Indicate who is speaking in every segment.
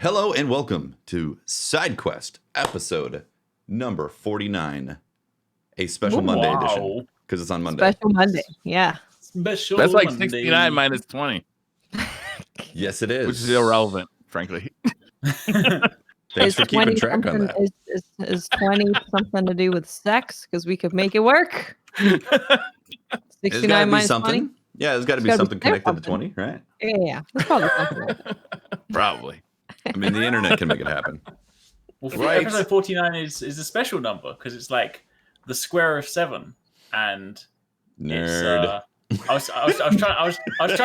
Speaker 1: Hello and welcome to SideQuest, episode number 49, a special Monday edition, because it's on Monday.
Speaker 2: Special Monday, yeah.
Speaker 3: Special
Speaker 4: That's like
Speaker 3: Monday.
Speaker 4: 69 minus 20.
Speaker 1: Yes, it is.
Speaker 4: Which is irrelevant, frankly.
Speaker 1: Thanks for keeping track on that.
Speaker 2: Is 20 something to do with sex? Because we could make it work.
Speaker 1: There's gotta
Speaker 2: 69
Speaker 1: be
Speaker 2: minus
Speaker 1: something.
Speaker 2: 20?
Speaker 1: Yeah, there's got to be something connected to 20, right?
Speaker 2: Yeah. That's probably something like that.
Speaker 4: Probably.
Speaker 1: I mean, the internet can make it happen.
Speaker 3: Well,
Speaker 1: Right.
Speaker 3: episode 49 is a special number because it's like the square of 7, and
Speaker 1: Nerd.
Speaker 3: I was trying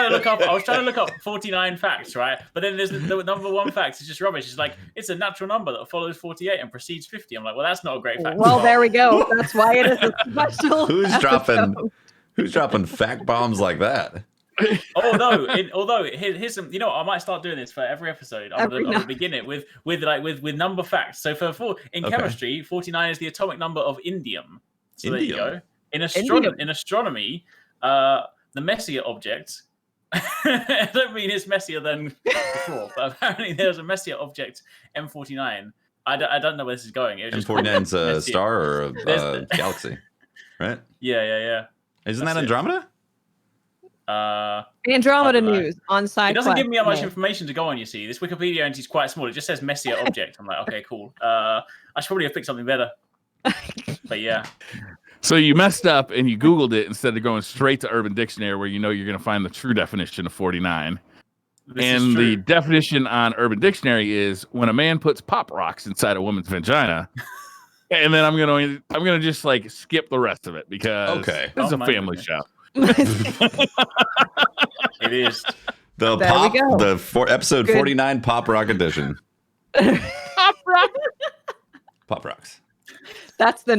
Speaker 3: to look up 49 facts, right? But then there's the number one fact is just rubbish. It's like it's a natural number that follows 48 and precedes 50. I'm like, well, that's not a great fact.
Speaker 2: Well, there we go. That's why it is a special.
Speaker 1: Who's
Speaker 2: episode.
Speaker 1: dropping fact bombs like that?
Speaker 3: Although here's some, I might start doing this for every episode. I'm gonna begin it with number facts. So in chemistry, 49 is the atomic number of indium. So there you go. In astronomy, the Messier object. I don't mean it's messier than before, but apparently there's a Messier object M49. I don't know where this is going.
Speaker 1: M49's a star or a galaxy, right?
Speaker 3: Yeah.
Speaker 1: Isn't that Andromeda?
Speaker 2: Andromeda news on SideQuest.
Speaker 3: It doesn't give me that much information to go on, you see. This Wikipedia entry is quite small. It just says Messier object. I'm like, okay, cool. I should probably have picked something better. But yeah.
Speaker 4: So you messed up and you Googled it instead of going straight to Urban Dictionary where you know you're going to find the true definition of 49. And the definition on Urban Dictionary is when a man puts pop rocks inside a woman's vagina. And then I'm gonna just like skip the rest of it because this is a family show.
Speaker 3: It is
Speaker 1: episode 49 pop rock edition. Pop rocks.
Speaker 2: That's the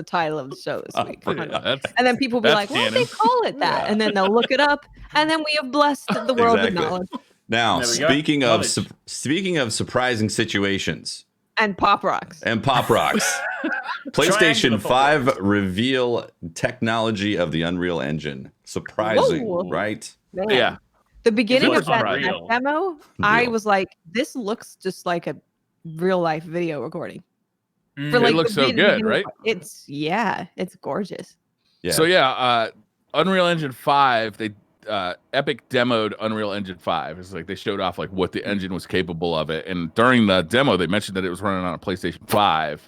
Speaker 2: title of the show this week.
Speaker 4: Yeah,
Speaker 2: and then people will be like, why do they call it that? Yeah. And then they'll look it up, and then we have blessed the world with knowledge.
Speaker 1: Now, speaking of surprising situations.
Speaker 2: And pop rocks.
Speaker 1: PlayStation 5 reveal technology of the Unreal Engine. Surprising, right?
Speaker 2: Man.
Speaker 4: Yeah.
Speaker 2: The beginning of that demo, I was like, this looks just like a real life video recording.
Speaker 4: It looks so good, right?
Speaker 2: It's gorgeous.
Speaker 1: Yeah.
Speaker 4: So Unreal Engine 5, they Epic demoed Unreal Engine 5. It's like they showed off like what the engine was capable of it, and during the demo they mentioned that it was running on a PlayStation 5.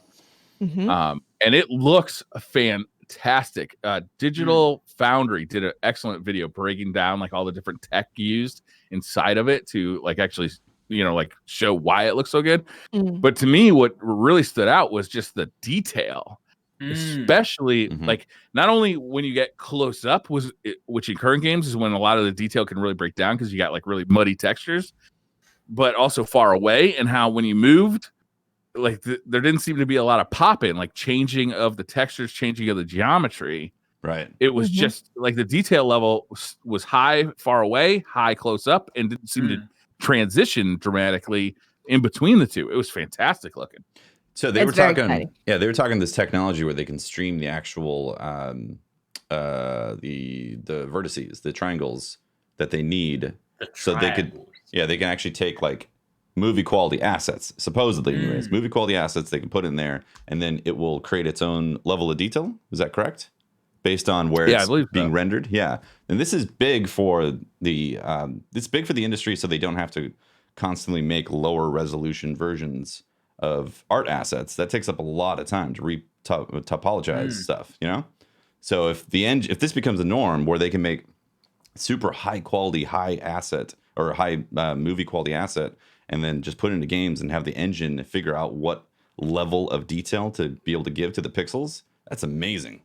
Speaker 2: Mm-hmm.
Speaker 4: And it looks fantastic. Digital Foundry did an excellent video breaking down like all the different tech used inside of it to like actually like show why it looks so good. But to me what really stood out was just the detail. Especially like not only when you get close up, which in current games is when a lot of the detail can really break down because you got like really muddy textures, but also far away, and how when you moved, like there didn't seem to be a lot of pop-in, like changing of the textures, changing of the geometry.
Speaker 1: Right.
Speaker 4: It was just like the detail level was high far away, high close up, and didn't seem to transition dramatically in between the two. It was fantastic looking.
Speaker 1: So they were talking this technology where they can stream the actual the vertices, the triangles that they need, so they can actually take like movie quality assets, supposedly anyways, movie quality assets they can put in there, and then it will create its own level of detail. Is that correct? Based on where it's being rendered. Yeah. And this is big for the industry, so they don't have to constantly make lower resolution versions of art assets. That takes up a lot of time to topologize stuff, So if this becomes a norm where they can make super high quality, high asset or high movie quality asset, and then just put it into games and have the engine figure out what level of detail to be able to give to the pixels, that's amazing.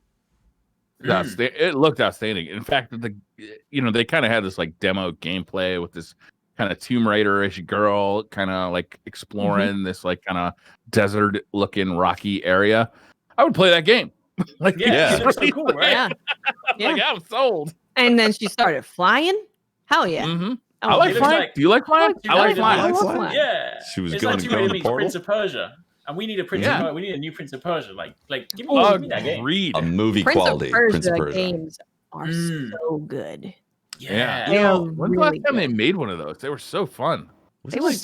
Speaker 4: It looked outstanding. In fact, they kind of had this like demo gameplay with this kind of Tomb Raider-ish girl kind of like exploring this like kind of desert looking rocky area. I would play that game. Like,
Speaker 3: that's so cool, right?
Speaker 4: Like, I'm sold.
Speaker 2: And then she started flying. Hell yeah.
Speaker 4: Oh, I like flying. Do you like flying?
Speaker 3: I like flying. Yeah.
Speaker 1: She was
Speaker 3: it's
Speaker 1: going
Speaker 3: like
Speaker 1: to go in the portal.
Speaker 3: Prince of Persia. And we need a we need a new Prince of Persia. Like give me that game.
Speaker 1: A movie quality
Speaker 2: Prince of Persia games are so good.
Speaker 3: Yeah.
Speaker 4: When's the last time they made one of those? They were so fun.
Speaker 1: Was it like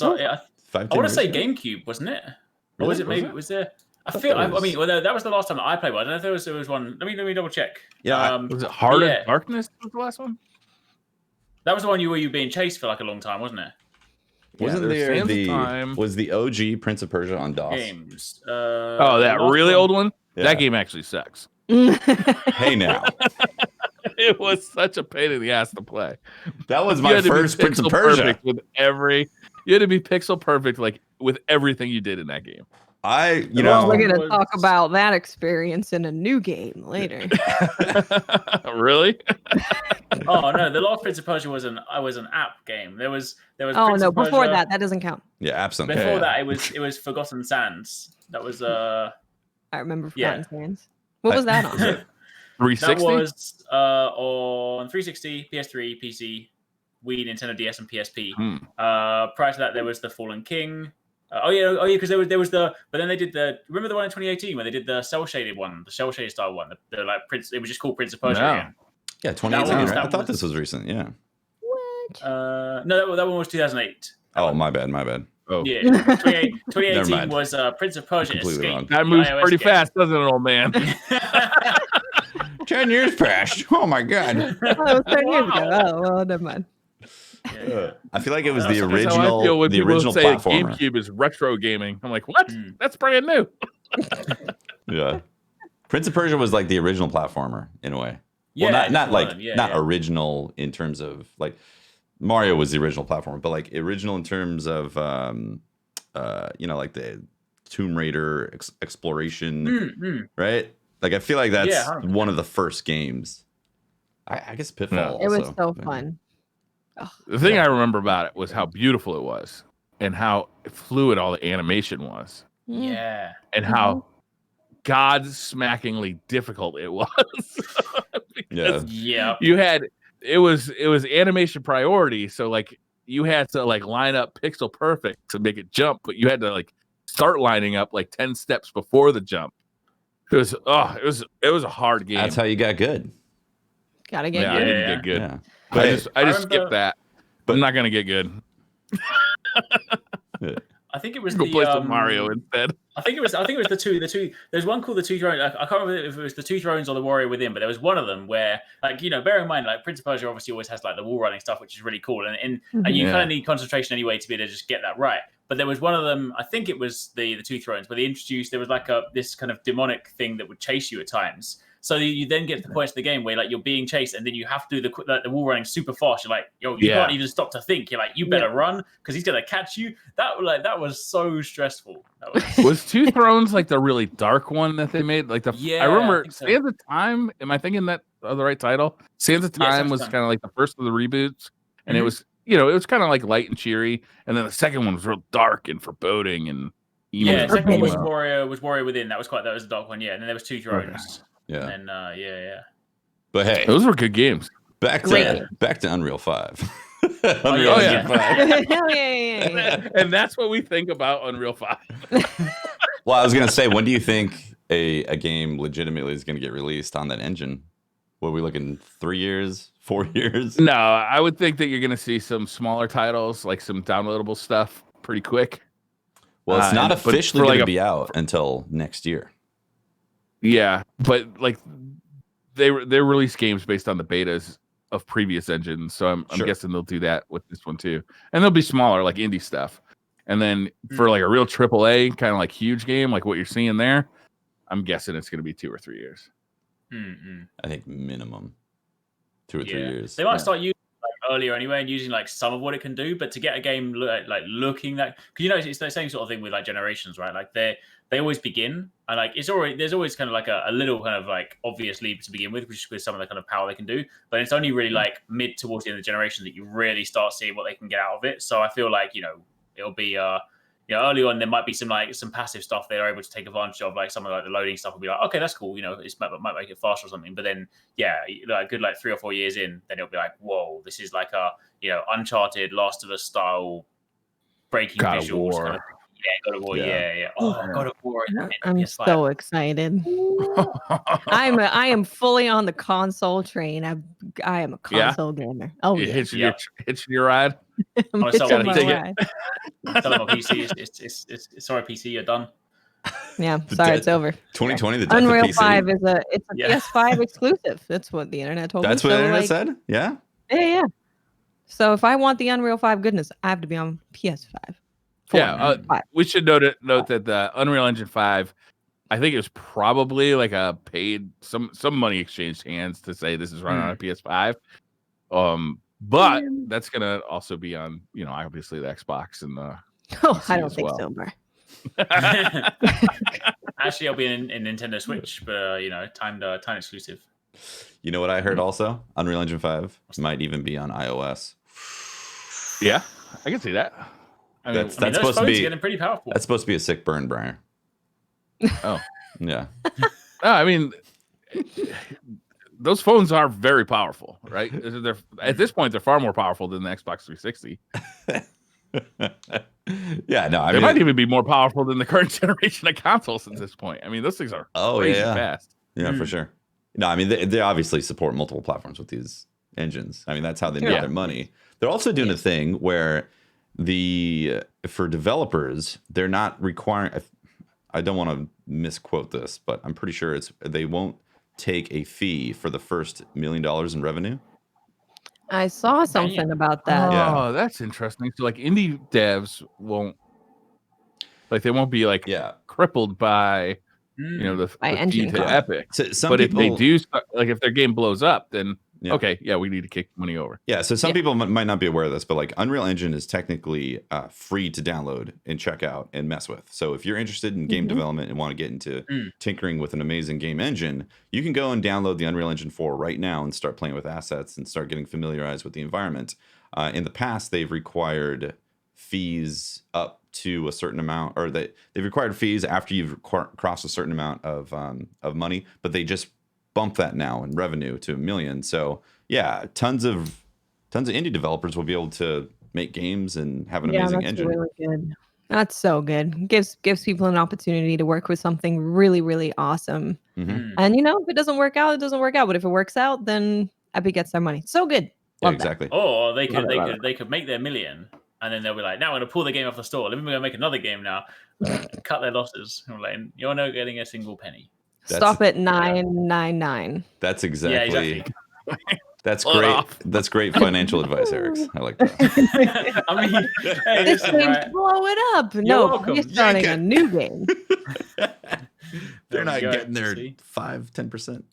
Speaker 1: 5,
Speaker 3: I want to say
Speaker 1: ago?
Speaker 3: GameCube, wasn't it?
Speaker 1: Really?
Speaker 3: Or was it maybe? Was there? I mean, well, that was the last time that I played one. I don't know if there was one. Let me double check.
Speaker 1: Yeah,
Speaker 4: was it Heart of Darkness? Was the last one?
Speaker 3: That was the one where you were being chased for like a long time, wasn't it?
Speaker 1: Wasn't there was the OG Prince of Persia on DOS?
Speaker 3: Games.
Speaker 4: That really old one? Yeah. That game actually sucks.
Speaker 1: Hey now.
Speaker 4: It was such a pain in the ass to play.
Speaker 1: That was my first Prince of Persia.
Speaker 4: You had to be pixel perfect, like with everything you did in that game.
Speaker 2: We're going to talk about that experience in a new game later.
Speaker 4: Really?
Speaker 3: Oh no, the last Prince of Persia was an app game. There was.
Speaker 2: Oh
Speaker 3: Prince
Speaker 2: no,
Speaker 3: of Persia.
Speaker 2: before that doesn't count.
Speaker 1: Yeah, apps.
Speaker 3: Before that, it was Forgotten Sands. That was
Speaker 2: I remember Forgotten Sands. What was that on?
Speaker 4: 360.
Speaker 3: That was on 360, PS3, PC, Wii, Nintendo DS, and PSP. Prior to that, there was the Fallen King. Because there was the. But then they did remember the one in 2018 where they did the cell shaded one, the cell shaded style one, the like Prince. It was just called Prince of Persia again.
Speaker 1: Yeah, 2018. Right? I thought this was recent. Yeah.
Speaker 2: What?
Speaker 3: No, that one was 2008.
Speaker 1: Oh, my bad.
Speaker 3: Oh. Yeah, 2018 was Prince of Persia Escape.
Speaker 4: That moves pretty fast, doesn't it, old man?
Speaker 1: 10 years passed. Oh my god.
Speaker 2: Oh, it was 10 years ago. Oh, well, never mind.
Speaker 3: Yeah.
Speaker 1: I feel like it was the original. The original platformer.
Speaker 4: GameCube is retro gaming. I'm like, what? That's brand new.
Speaker 1: Yeah, Prince of Persia was like the original platformer in a way.
Speaker 3: Yeah,
Speaker 1: well, not original in terms of like Mario was the original platformer, but like original in terms of like the Tomb Raider exploration, right? Like I feel like that's one of the first games. I guess Pitfall.
Speaker 2: It was so fun.
Speaker 4: The thing I remember about it was how beautiful it was and how fluid all the animation was.
Speaker 3: Yeah.
Speaker 4: And how God-smackingly difficult it was. You had it was animation priority, so like you had to like line up pixel perfect to make it jump, but you had to like start lining up like 10 steps before the jump. It was a hard game.
Speaker 1: That's how you got good.
Speaker 2: Gotta get good.
Speaker 4: I didn't get good. Yeah. But I just skipped that. But I'm not gonna get good.
Speaker 3: I think it was
Speaker 4: the play some Mario instead.
Speaker 3: I think it was the two. There's one called the Two Thrones. I can't remember if it was the Two Thrones or the Warrior Within, but there was one of them where, like, bear in mind, like Prince of Persia obviously always has like the wall running stuff, which is really cool, and you kind of need concentration anyway to be able to just get that right. But there was one of them. I think it was the Two Thrones, where they introduced there was like this kind of demonic thing that would chase you at times. So you then get to the point of the game where like you're being chased, and then you have to do the wall running super fast. You're like, you can't even stop to think. You're like, you better run because he's gonna catch you. That was so stressful.
Speaker 4: Was Two Thrones like the really dark one that they made? Like I remember Sands of Time. Am I thinking that the right title? Sands of Time was kind of like the first of the reboots, and it was it was kind of like light and cheery, and then the second one was real dark and foreboding and emo.
Speaker 3: Yeah, the second one was Warrior Within. That was a dark one. Yeah, and then there was Two Thrones.
Speaker 1: Okay. Yeah.
Speaker 3: And
Speaker 1: But hey,
Speaker 4: those were good games.
Speaker 1: Back to Unreal 5.
Speaker 4: Unreal
Speaker 2: Engine 5. Hell yeah.
Speaker 4: And that's what we think about Unreal 5.
Speaker 1: Well, I was gonna say, when do you think a game legitimately is gonna get released on that engine? What are we looking, 3 years, 4 years?
Speaker 4: No, I would think that you're gonna see some smaller titles, like some downloadable stuff, pretty quick.
Speaker 1: Well, it's not officially going to be out until next year.
Speaker 4: Yeah, but like they release games based on the betas of previous engines, so I'm guessing they'll do that with this one too, and they'll be smaller, like indie stuff. And then for like a real AAA kind of like huge game, like what you're seeing there, I'm guessing it's going to be 2 or 3 years.
Speaker 1: I think minimum 2 or 3 years.
Speaker 3: They might start using like earlier anyway, and using like some of what it can do, but to get a game like looking that, because it's the same sort of thing with like Generations, right? Like they always begin, and like there's always kind of like a little kind of like obvious leap to begin with, which is with some of the kind of power they can do, but it's only really like mid towards the end of the generation that you really start seeing what they can get out of it. So I feel like it'll be early on there might be some passive stuff they're able to take advantage of, like some of like the loading stuff will be like, okay, that's cool, it might make it faster or something. But then like good like 3 or 4 years in, then it'll be like, whoa, this is like a Uncharted, Last of Us style breaking
Speaker 4: God
Speaker 3: visuals
Speaker 4: of War.
Speaker 3: kind of, God of War. Yeah. Oh, God of War.
Speaker 2: I'm
Speaker 3: PS5.
Speaker 2: so excited. I am fully on the console train. I am a console gamer. Oh yeah,
Speaker 4: hitching your ride.
Speaker 2: I'm hitching my ride.
Speaker 3: Tell them on PC. It's sorry, PC. You're done.
Speaker 2: Yeah, sorry, it's over.
Speaker 1: 2020. The death
Speaker 2: Unreal
Speaker 1: of PC.
Speaker 2: 5 is a PS5 exclusive. That's what the internet told me.
Speaker 1: That's what the internet said. Yeah.
Speaker 2: Yeah. So if I want the Unreal 5 goodness, I have to be on PS5.
Speaker 4: We should note that the Unreal Engine 5, I think it was probably like a paid some money exchanged hands to say this is running on a PS5. But that's gonna also be on, obviously the Xbox and the PC
Speaker 2: I don't think so, bro.
Speaker 3: Actually, I'll be in Nintendo Switch, but timed exclusive.
Speaker 1: You know what I heard also? Unreal Engine 5 might even be on iOS.
Speaker 4: Yeah, I can see that.
Speaker 1: That's supposed to be
Speaker 3: getting pretty powerful.
Speaker 1: That's supposed to be a sick burn, Brian.
Speaker 4: Oh,
Speaker 1: yeah.
Speaker 4: No, those phones are very powerful, right? At this point, they're far more powerful than the Xbox 360.
Speaker 1: Yeah, no,
Speaker 4: they might even be more powerful than the current generation of consoles at this point. Those things are crazy fast.
Speaker 1: Yeah, for sure. No, they obviously support multiple platforms with these engines. That's how they make their money. They're also doing a thing where for developers, they're not requiring. I don't want to misquote this, but I'm pretty sure they won't take a fee for the first $1 million in revenue.
Speaker 2: I saw something about that.
Speaker 4: Oh, that's interesting. So, like, indie devs won't, they won't be crippled by, the fee to Epic.
Speaker 1: So
Speaker 4: but people, if they do, if their game blows up, then we need to kick money over.
Speaker 1: Yeah, so some people might not be aware of this, but Unreal Engine is technically free to download and check out and mess with. So if you're interested in game development and want to get into tinkering with an amazing game engine, you can go and download the Unreal Engine 4 right now and start playing with assets and start getting familiarized with the environment. In the past, they've required fees up to a certain amount, or they've required fees after you've crossed a certain amount of money, but they just bump that now in revenue to $1 million. So yeah, tons of indie developers will be able to make games and have an amazing engine.
Speaker 2: Really good. That's so good. Gives people an opportunity to work with something really, really awesome.
Speaker 1: Mm-hmm.
Speaker 2: And if it doesn't work out, it doesn't work out. But if it works out, then Epic gets their money. So good.
Speaker 1: Yeah, exactly.
Speaker 3: Or they could make their $1 million, and then they'll be like, now I'm going to pull the game off the store. Let me go make another game now. Cut their losses. I'm like, you're not getting a single penny.
Speaker 2: Stop at 999.
Speaker 1: That's exactly.
Speaker 3: Yeah,
Speaker 1: That's great. That's great financial advice, Eric. I like that.
Speaker 3: Hey,
Speaker 2: this game's blow it up. No, you're starting a new game.
Speaker 1: They're not getting their 5-10%.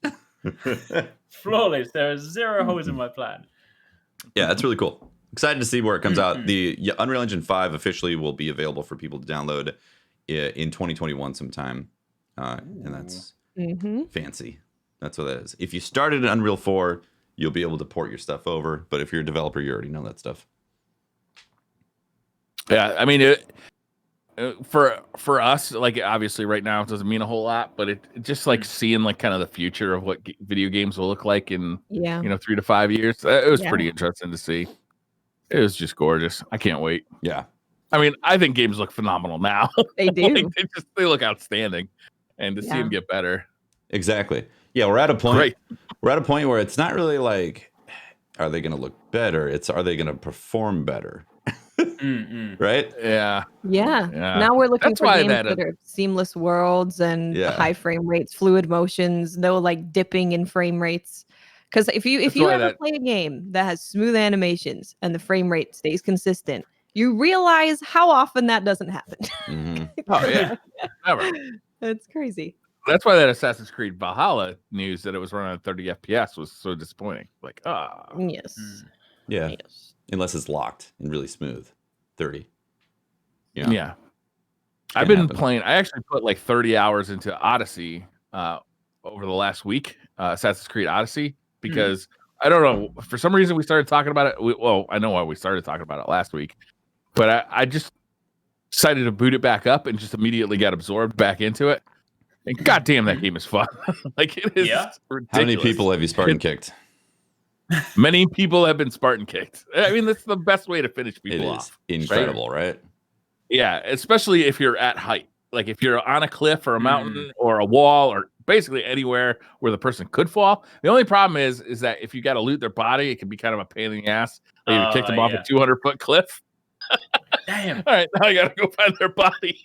Speaker 3: Flawless. There are zero holes in my plan.
Speaker 1: Yeah, that's really cool. Excited to see where it comes out. The Unreal Engine 5 officially will be available for people to download in 2021 sometime. And that's fancy. That's what that is. If you started in Unreal 4, you'll be able to port your stuff over. But if you're a developer, you already know that stuff.
Speaker 4: Yeah, for us, obviously right now it doesn't mean a whole lot, but it just seeing kind of the future of what video games will look like in 3 to 5 years. It was pretty interesting to see. It was just gorgeous. I can't wait.
Speaker 1: Yeah.
Speaker 4: I think games look phenomenal now.
Speaker 2: They do.
Speaker 4: They look outstanding, and to see them get better.
Speaker 1: Exactly. Yeah, we're at a point. Great. We're at a point where it's not really are they going to look better? It's are they going to perform better? Right?
Speaker 4: Yeah.
Speaker 2: Now we're looking for games that are seamless worlds and high frame rates, fluid motions, no dipping in frame rates. Because if you ever play a game that has smooth animations and the frame rate stays consistent, you realize how often that doesn't happen.
Speaker 1: Mm-hmm.
Speaker 4: Oh yeah, never.
Speaker 2: It's crazy.
Speaker 4: That's why that Assassin's Creed Valhalla news that it was running at 30 FPS was so disappointing.
Speaker 2: Yes.
Speaker 1: Yeah. Yes. Unless it's locked and really smooth. 30.
Speaker 4: Yeah. I've been playing. I actually put 30 hours into Odyssey over the last week, Assassin's Creed Odyssey, because I don't know, for some reason we started talking about it. I know why we started talking about it last week, but I just decided to boot it back up and just immediately got absorbed back into it. And goddamn, that game is fun. It is ridiculous.
Speaker 1: How many people have you Spartan kicked?
Speaker 4: Many people have been Spartan kicked. That's the best way to finish people off.
Speaker 1: Incredible, right?
Speaker 4: Yeah, especially if you're at height. Like if you're on a cliff or a mountain or a wall or basically anywhere where the person could fall. The only problem is that if you got to loot their body, it can be kind of a pain in the ass. Like you kicked them off a 200-foot cliff.
Speaker 3: Damn.
Speaker 4: All right, now I got to go find their body.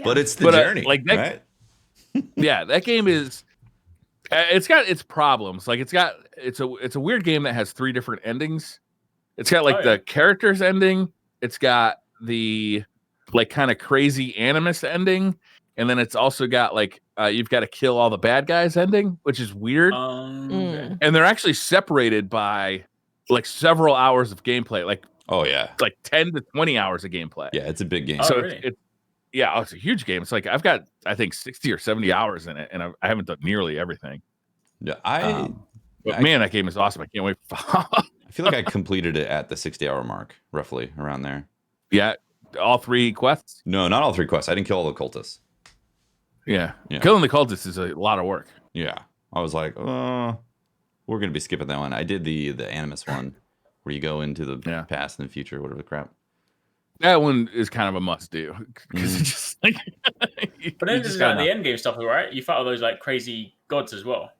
Speaker 1: But it's the journey,
Speaker 4: like that, right? Yeah, that game is. It's got its problems. Like it's a weird game that has 3 different endings. It's got like the characters ending. It's got the like kind of crazy animus ending, and then it's also got like you've got to kill all the bad guys ending, which is weird. And they're actually separated by like several hours of gameplay. Like like 10 to 20 hours of gameplay.
Speaker 1: Yeah, it's a big game.
Speaker 4: So really? It's a huge game. It's like I've got I think 60 or 70 hours in it, and I haven't done nearly everything.
Speaker 1: Yeah,
Speaker 4: but man, that game is awesome. I can't wait.
Speaker 1: I feel like I completed it at the 60-hour mark, roughly around there.
Speaker 4: Yeah, all 3 quests?
Speaker 1: No, not all 3 quests. I didn't kill all the cultists.
Speaker 4: Yeah. Killing the cultists is a lot of work.
Speaker 1: Yeah, I was like, we're gonna be skipping that one. I did the animus one, where you go into the past and the future, whatever the crap.
Speaker 4: That one is kind of a must do because it's just like.
Speaker 3: But then there's like the end game stuff, right? You fight all those like crazy gods as well.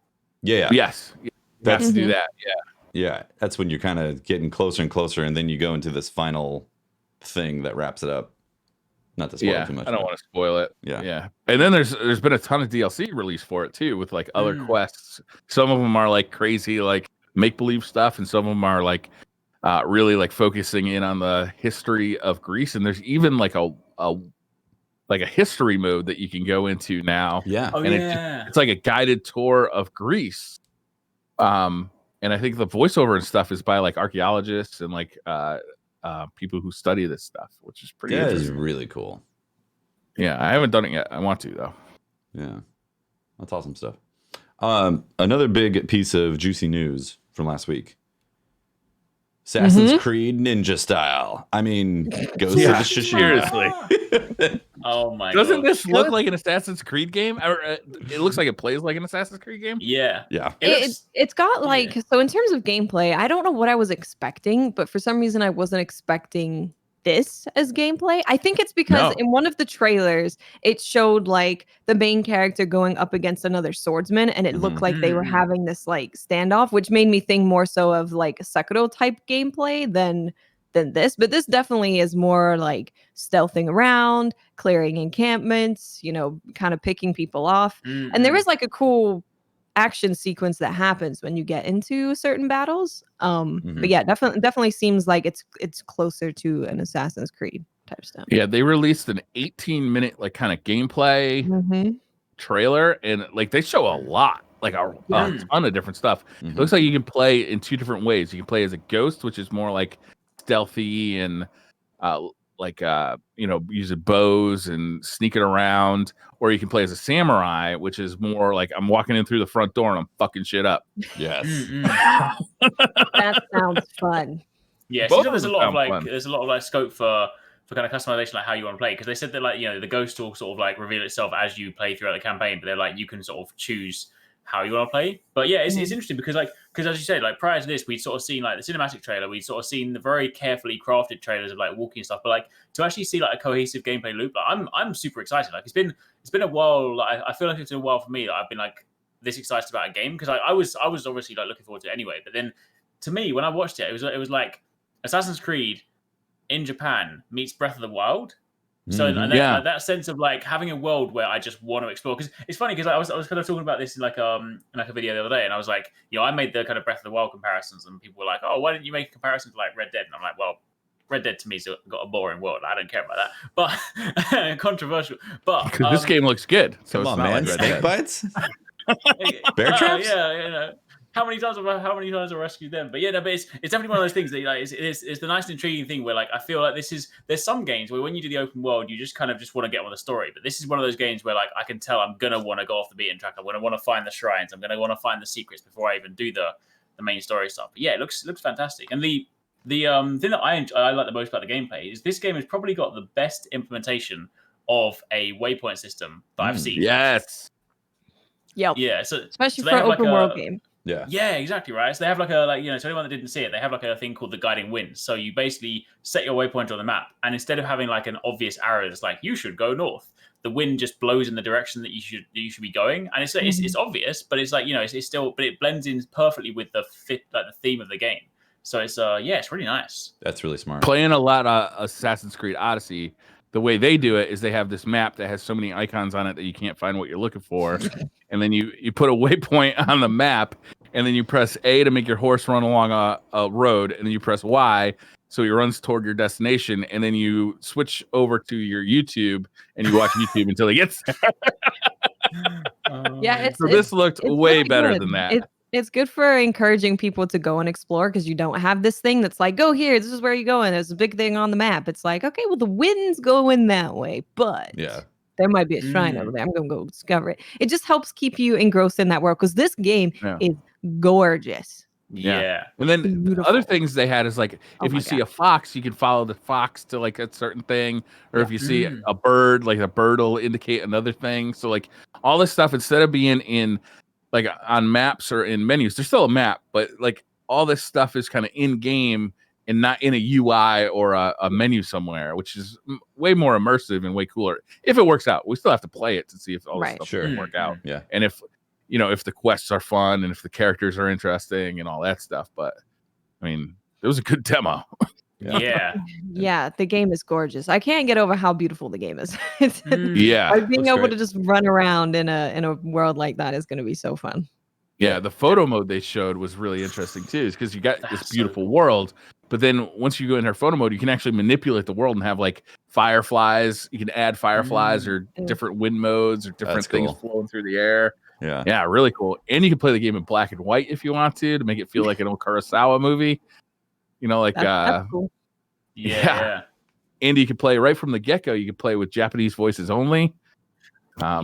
Speaker 1: Yeah.
Speaker 4: Yes. You have to do that. Yeah.
Speaker 1: Yeah, that's when you're kind of getting closer and closer, and then you go into this final thing that wraps it up. Not to spoil too much.
Speaker 4: I don't want to spoil it.
Speaker 1: Yeah.
Speaker 4: And then there's been a ton of DLC released for it too, with like other quests. Some of them are like crazy, like make believe stuff, and some of them are like really like focusing in on the history of Greece. And there's even like a history mode that you can go into now.
Speaker 1: Yeah.
Speaker 4: It's like a guided tour of Greece. And I think the voiceover and stuff is by like archaeologists and like people who study this stuff, which is pretty interesting.
Speaker 1: That is really cool.
Speaker 4: Yeah, I haven't done it yet. I want to though.
Speaker 1: Yeah, that's awesome stuff. Another big piece of juicy news from last week. Assassin's Creed Ninja Style. I mean, Ghosts of Tsushima.
Speaker 3: Seriously. Oh my god.
Speaker 4: Doesn't this look like an Assassin's Creed game? Or, it looks like it plays like an Assassin's Creed game?
Speaker 3: Yeah.
Speaker 2: It's got like, so in terms of gameplay, I don't know what I was expecting, but for some reason I wasn't expecting this as gameplay. I think it's because in one of the trailers, it showed like the main character going up against another swordsman, and it looked like they were having this like standoff, which made me think more so of like Sekiro type gameplay than this. But this definitely is more like stealthing around, clearing encampments, kind of picking people off. And there is like a cool action sequence that happens when you get into certain battles. But yeah, definitely seems like it's closer to an Assassin's Creed type stuff.
Speaker 4: Yeah, they released an 18-minute like kind of gameplay trailer, and like they show a lot, like a ton of different stuff. It looks like you can play in 2 different ways. You can play as a ghost, which is more like stealthy and using bows and sneaking around, or you can play as a samurai, which is more like I'm walking in through the front door and I'm fucking shit up.
Speaker 1: Yes.
Speaker 2: That sounds fun.
Speaker 3: Yeah, so there's a lot of like scope for kind of customization, like how you want to play, because they said that like the ghost will sort of like reveal itself as you play throughout the campaign, but they're like you can sort of choose how you want to play. But yeah, it's interesting because as you said, like prior to this, we'd sort of seen like the cinematic trailer, we'd sort of seen the very carefully crafted trailers of like walking stuff, but like to actually see like a cohesive gameplay loop, like I'm super excited. Like it's been a while. Like I feel like it's been a while for me that I've been like this excited about a game, because I was obviously like looking forward to it anyway. But then to me, when I watched it, it was like Assassin's Creed in Japan meets Breath of the Wild. So that sense of like having a world where I just want to explore, because it's funny because I was kind of talking about this in like a video the other day, and I was like, I made the kind of Breath of the Wild comparisons, and people were like, oh, why didn't you make a comparison to like Red Dead? And I'm like, well, Red Dead to me's got a boring world. I don't care about that, but controversial. But
Speaker 4: this game looks good. So
Speaker 1: come on, man, like snake bites, bear traps.
Speaker 3: How many times have I rescued them? But but it's definitely one of those things that like it's the nice and intriguing thing where like I feel like there's some games where when you do the open world, you just kind of just want to get on with the story. But this is one of those games where like I can tell I'm gonna want to go off the beaten track. I'm gonna want to find the shrines. I'm gonna want to find the secrets before I even do the main story stuff. But yeah, it looks fantastic. And the thing that I like the most about the gameplay is this game has probably got the best implementation of a waypoint system that I've seen.
Speaker 4: Yes.
Speaker 2: Yep.
Speaker 3: Yeah. So
Speaker 2: especially for an open world game.
Speaker 3: Yeah, exactly right. So they have so anyone that didn't see it, they have like a thing called the guiding wind. So you basically set your waypoint on the map, and instead of having like an obvious arrow that's like you should go north, the wind just blows in the direction that you should be going, and it's obvious, but it's like it's still, but it blends in perfectly with the theme of the game. So it's it's really nice.
Speaker 1: That's really smart.
Speaker 4: Playing a lot of Assassin's Creed Odyssey, the way they do it is they have this map that has so many icons on it that you can't find what you're looking for, and then you put a waypoint on the map, and then you press A to make your horse run along a road, and then you press Y so he runs toward your destination, and then you switch over to your YouTube and you watch YouTube until he gets there. This looked way really better than that.
Speaker 2: It's good for encouraging people to go and explore, because you don't have this thing that's like, go here, this is where you're going. There's a big thing on the map. It's like, okay, well, the wind's going that way, but there might be a shrine over there. I'm going to go discover it. It just helps keep you engrossed in that world, because this game is gorgeous.
Speaker 3: Yeah.
Speaker 4: And then other things they had is like, if you see a fox, you can follow the fox to like a certain thing. Or if you see a bird, like a bird will indicate another thing. So like all this stuff, instead of being in like on maps or in menus, there's still a map, but like all this stuff is kind of in game and not in a UI or a menu somewhere, which is way more immersive and way cooler. If it works out, we still have to play it to see if all this stuff will work out.
Speaker 1: Yeah.
Speaker 4: And if the quests are fun and if the characters are interesting and all that stuff. But I mean, it was a good demo.
Speaker 2: Yeah, the game is gorgeous. I can't get over how beautiful the game is.
Speaker 4: Like
Speaker 2: being able to just run around in a world like that is going to be so fun.
Speaker 4: Yeah, the photo mode they showed was really interesting too, because you got this beautiful world, but then once you go in her photo mode, you can actually manipulate the world and have like fireflies. You can add fireflies or different wind modes or different things flowing through the air. Yeah, really cool. And you can play the game in black and white if you want to make it feel like an old Kurosawa movie. That's cool.
Speaker 3: Yeah.
Speaker 4: And you can play right from the get-go. You can play with Japanese voices only. So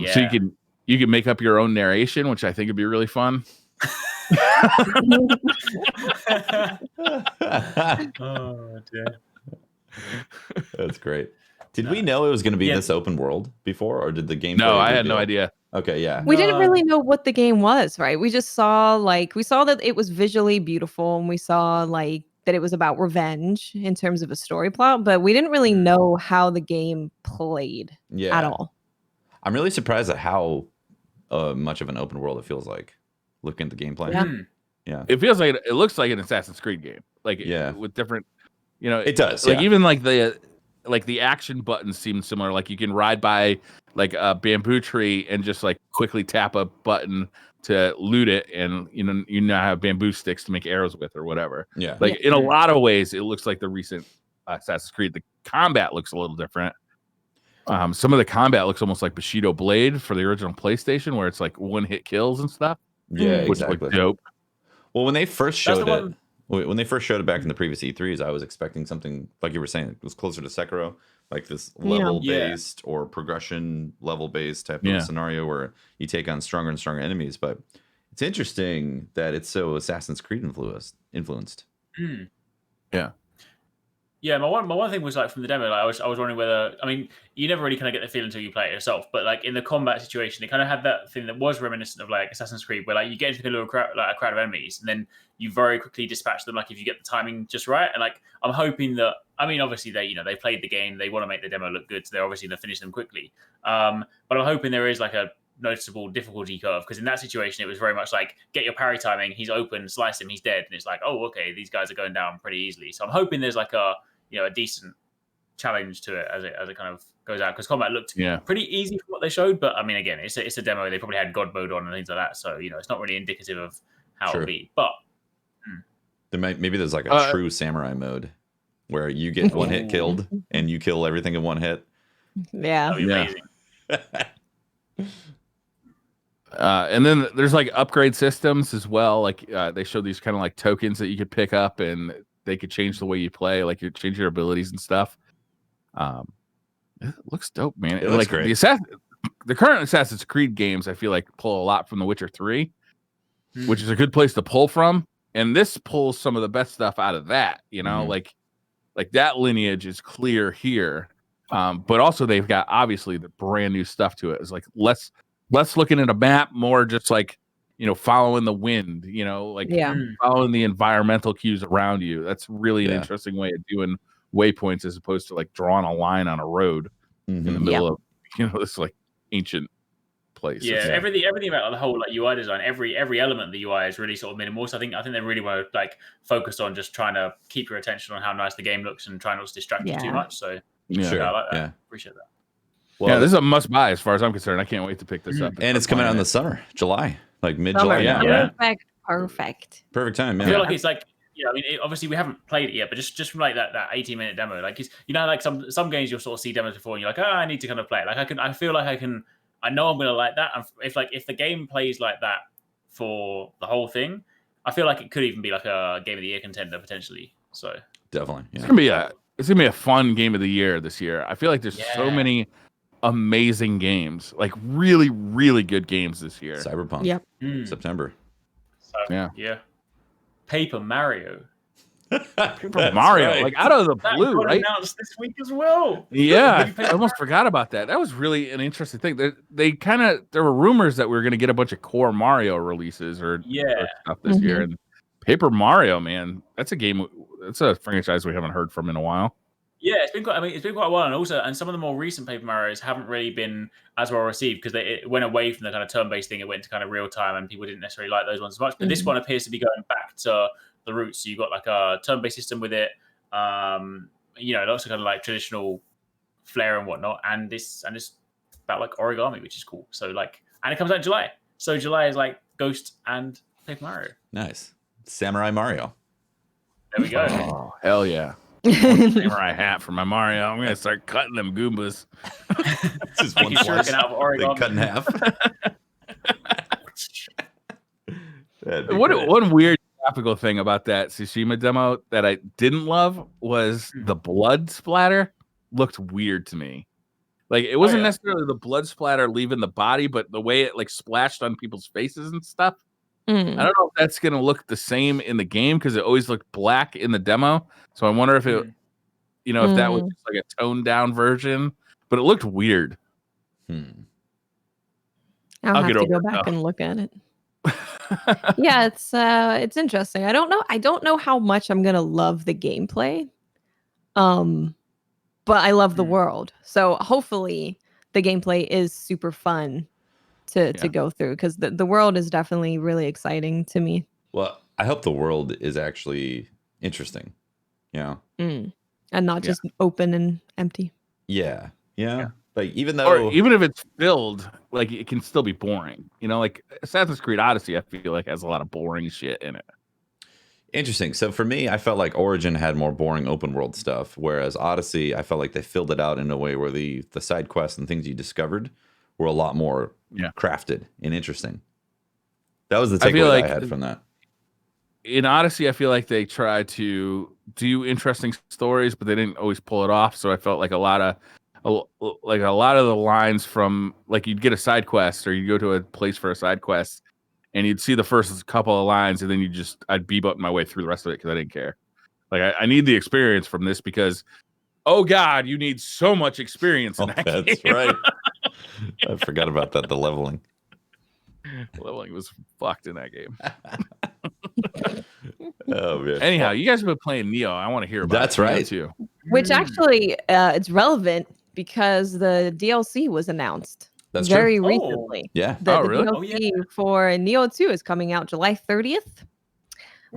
Speaker 4: you can make up your own narration, which I think would be really fun.
Speaker 3: Oh, dear.
Speaker 1: That's great. Did we know it was going to be this open world before, or did the game?
Speaker 4: No, I had no idea.
Speaker 1: Okay, yeah.
Speaker 2: We didn't really know what the game was, right? We just saw that it was visually beautiful, and we saw that it was about revenge in terms of a story plot, but we didn't really know how the game played at all.
Speaker 1: I'm really surprised at how much of an open world it feels like, looking at the gameplay. Yeah.
Speaker 4: It feels like it looks like an Assassin's Creed game. With different,
Speaker 1: it does.
Speaker 4: Even the action buttons seem similar. Like you can ride by like a bamboo tree and just like quickly tap a button to loot it, and you now have bamboo sticks to make arrows with or whatever.
Speaker 1: Yeah.
Speaker 4: In a lot of ways, it looks like the recent Assassin's Creed. The combat looks a little different. Some of the combat looks almost like Bushido Blade for the original PlayStation, where it's like one-hit kills and stuff.
Speaker 1: Yeah,
Speaker 4: which
Speaker 1: exactly.
Speaker 4: Looked dope.
Speaker 1: Well, when they first showed it back in the previous E3s, I was expecting something like you were saying. It was closer to Sekiro, like this level-based or progression level-based type of scenario where you take on stronger and stronger enemies. But it's interesting that it's so Assassin's Creed influenced.
Speaker 4: Yeah.
Speaker 3: Yeah, my one thing was from the demo, I was wondering whether, you never really kind of get the feeling until you play it yourself, but in the combat situation, it kind of had that thing that was reminiscent of Assassin's Creed, where you get into the middle of a crowd of enemies, and then you very quickly dispatch them, if you get the timing just right. And I'm hoping that, obviously they played the game, they want to make the demo look good, so they're obviously going to finish them quickly. But I'm hoping there is a noticeable difficulty curve, because in that situation it was very much get your parry timing, he's open, slice him, he's dead, and it's oh, okay, these guys are going down pretty easily. So I'm hoping there's a decent challenge to it as it kind of goes out, because combat looked pretty easy for what they showed. But again, it's a demo. They probably had God mode on and things like that, so it's not really indicative of how it'll be. But
Speaker 1: maybe there's a true samurai mode where you get one hit killed and you kill everything in one hit.
Speaker 2: Yeah,
Speaker 3: that'd be amazing.
Speaker 4: And then there's upgrade systems as well. They showed these kind of tokens that you could pick up, and they could change the way you play, you change your abilities and stuff. It looks dope, man.
Speaker 1: It looks great.
Speaker 4: The current Assassin's Creed games, I feel pull a lot from The Witcher 3, which is a good place to pull from. And this pulls some of the best stuff out of that, like that lineage is clear here. But also they've got obviously the brand new stuff to it. It's less looking at a map, more just following the wind, following the environmental cues around you. That's really an interesting way of doing waypoints as opposed to like drawing a line on a road in the middle of this like ancient place.
Speaker 3: Yeah, everything about the whole like UI design, every element of the UI is really sort of minimal. So I think they really want to like focus on just trying to keep your attention on how nice the game looks and try not to distract you too much. So I like that. Appreciate that.
Speaker 4: Well, this is a must buy as far as I'm concerned. I can't wait to pick this up.
Speaker 1: And it's coming out in the summer, July, like mid-July.
Speaker 2: Perfect
Speaker 1: time.
Speaker 3: I feel like it's like, obviously we haven't played it yet, but just from like that 18-minute demo, like it's, like some games you'll sort of see demos before and you're like, I need to kind of play it. Like I feel like I know I'm gonna like that. And if the game plays like that for the whole thing, I feel like it could even be like a game of the year contender potentially. So
Speaker 1: definitely,
Speaker 4: it's gonna be a fun game of the year this year. I feel like there's so many amazing games, like really, really good games this year.
Speaker 1: Cyberpunk, September.
Speaker 3: Yeah. Paper Mario.
Speaker 4: Mario, right. Like out of the blue, right?
Speaker 3: Announced this week as well.
Speaker 4: Yeah, I almost forgot about that. That was really an interesting thing. There were rumors that we were going to get a bunch of core Mario releases or stuff this year. And Paper Mario, man, that's a franchise we haven't heard from in a while.
Speaker 3: Yeah, it's been quite a while, and some of the more recent Paper Marios haven't really been as well received because it went away from the kind of turn-based thing. It went to kind of real time, and people didn't necessarily like those ones as much. But this one appears to be going back to the roots. So you've got like a turn-based system with it. It also kind of like traditional flair and whatnot, and it's about like origami, which is cool. So and it comes out in July. So July is like Ghost and Paper Mario.
Speaker 1: Nice, Samurai Mario.
Speaker 3: There we go.
Speaker 4: Oh, hell yeah. Samurai hat for my Mario. I'm gonna start cutting them Goombas.
Speaker 1: Just one slice, they cut in half.
Speaker 4: One weird graphical thing about that Tsushima demo that I didn't love was the blood splatter looked weird to me. Like it wasn't necessarily the blood splatter leaving the body, but the way it like splashed on people's faces and stuff. I don't know if that's gonna look the same in the game because it always looked black in the demo. So I wonder if it, if that was just like a toned down version, but it looked weird.
Speaker 2: I'll have to go back and look at it. Yeah, it's interesting. I don't know how much I'm gonna love the gameplay, but I love the world. So hopefully the gameplay is super fun to go through because the world is definitely really exciting to me.
Speaker 1: Well, I hope the world is actually interesting.
Speaker 2: And not just open and empty.
Speaker 1: Yeah. Like even
Speaker 4: if it's filled, like it can still be boring. Like Assassin's Creed Odyssey, I feel like has a lot of boring shit in it.
Speaker 1: Interesting. So for me, I felt like Origin had more boring open world stuff, whereas Odyssey, I felt like they filled it out in a way where the side quests and things you discovered were a lot more crafted and interesting. That was the takeaway I had from that.
Speaker 4: In Odyssey, I feel like they tried to do interesting stories, but they didn't always pull it off. So I felt like a lot of the lines from like you'd get a side quest or you'd go to a place for a side quest and you'd see the first couple of lines and then I'd bebop my way through the rest of it because I didn't care. Like I need the experience from this because, oh God, you need so much experience in that game.
Speaker 1: That's right. I forgot about that. The leveling.
Speaker 4: Leveling was fucked in that game.
Speaker 1: Oh man.
Speaker 4: Anyhow, you guys have been playing Nioh. I want to hear about
Speaker 1: That's right
Speaker 4: too.
Speaker 2: Which actually it's relevant because the DLC was announced very recently.
Speaker 1: Yeah.
Speaker 2: The
Speaker 4: really?
Speaker 2: DLC for Nioh 2 is coming out July 30th.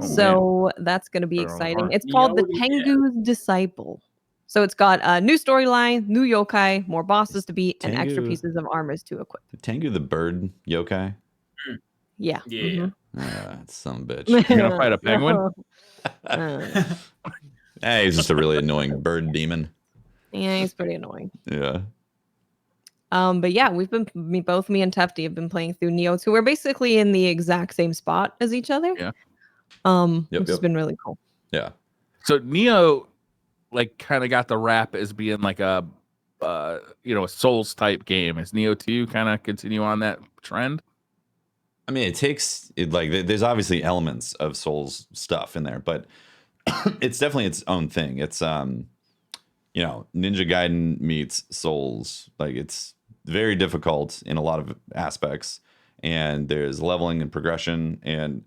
Speaker 2: So that's going to be exciting. It's called The Tengu's Disciple. So it's got a new storyline, new yokai, more bosses to beat, and extra pieces of armors to equip.
Speaker 1: Tengu the bird yokai?
Speaker 2: Yeah.
Speaker 3: Yeah.
Speaker 1: That's some bitch.
Speaker 4: You're going to fight a penguin?
Speaker 1: Hey, he's just a really annoying bird demon.
Speaker 2: Yeah, he's pretty annoying.
Speaker 1: Yeah.
Speaker 2: But yeah, me and Tefty have been playing through Nioh 2. We're basically in the exact same spot as each other.
Speaker 4: Yeah.
Speaker 2: Which has been really cool.
Speaker 1: Yeah.
Speaker 4: So Nioh like kind of got the rap as being like a Souls type game. Is Nioh 2 kind of continue on that trend?
Speaker 1: I mean, there's obviously elements of Souls stuff in there, but it's definitely its own thing. It's Ninja Gaiden meets Souls. Like it's very difficult in a lot of aspects, and there's leveling and progression, and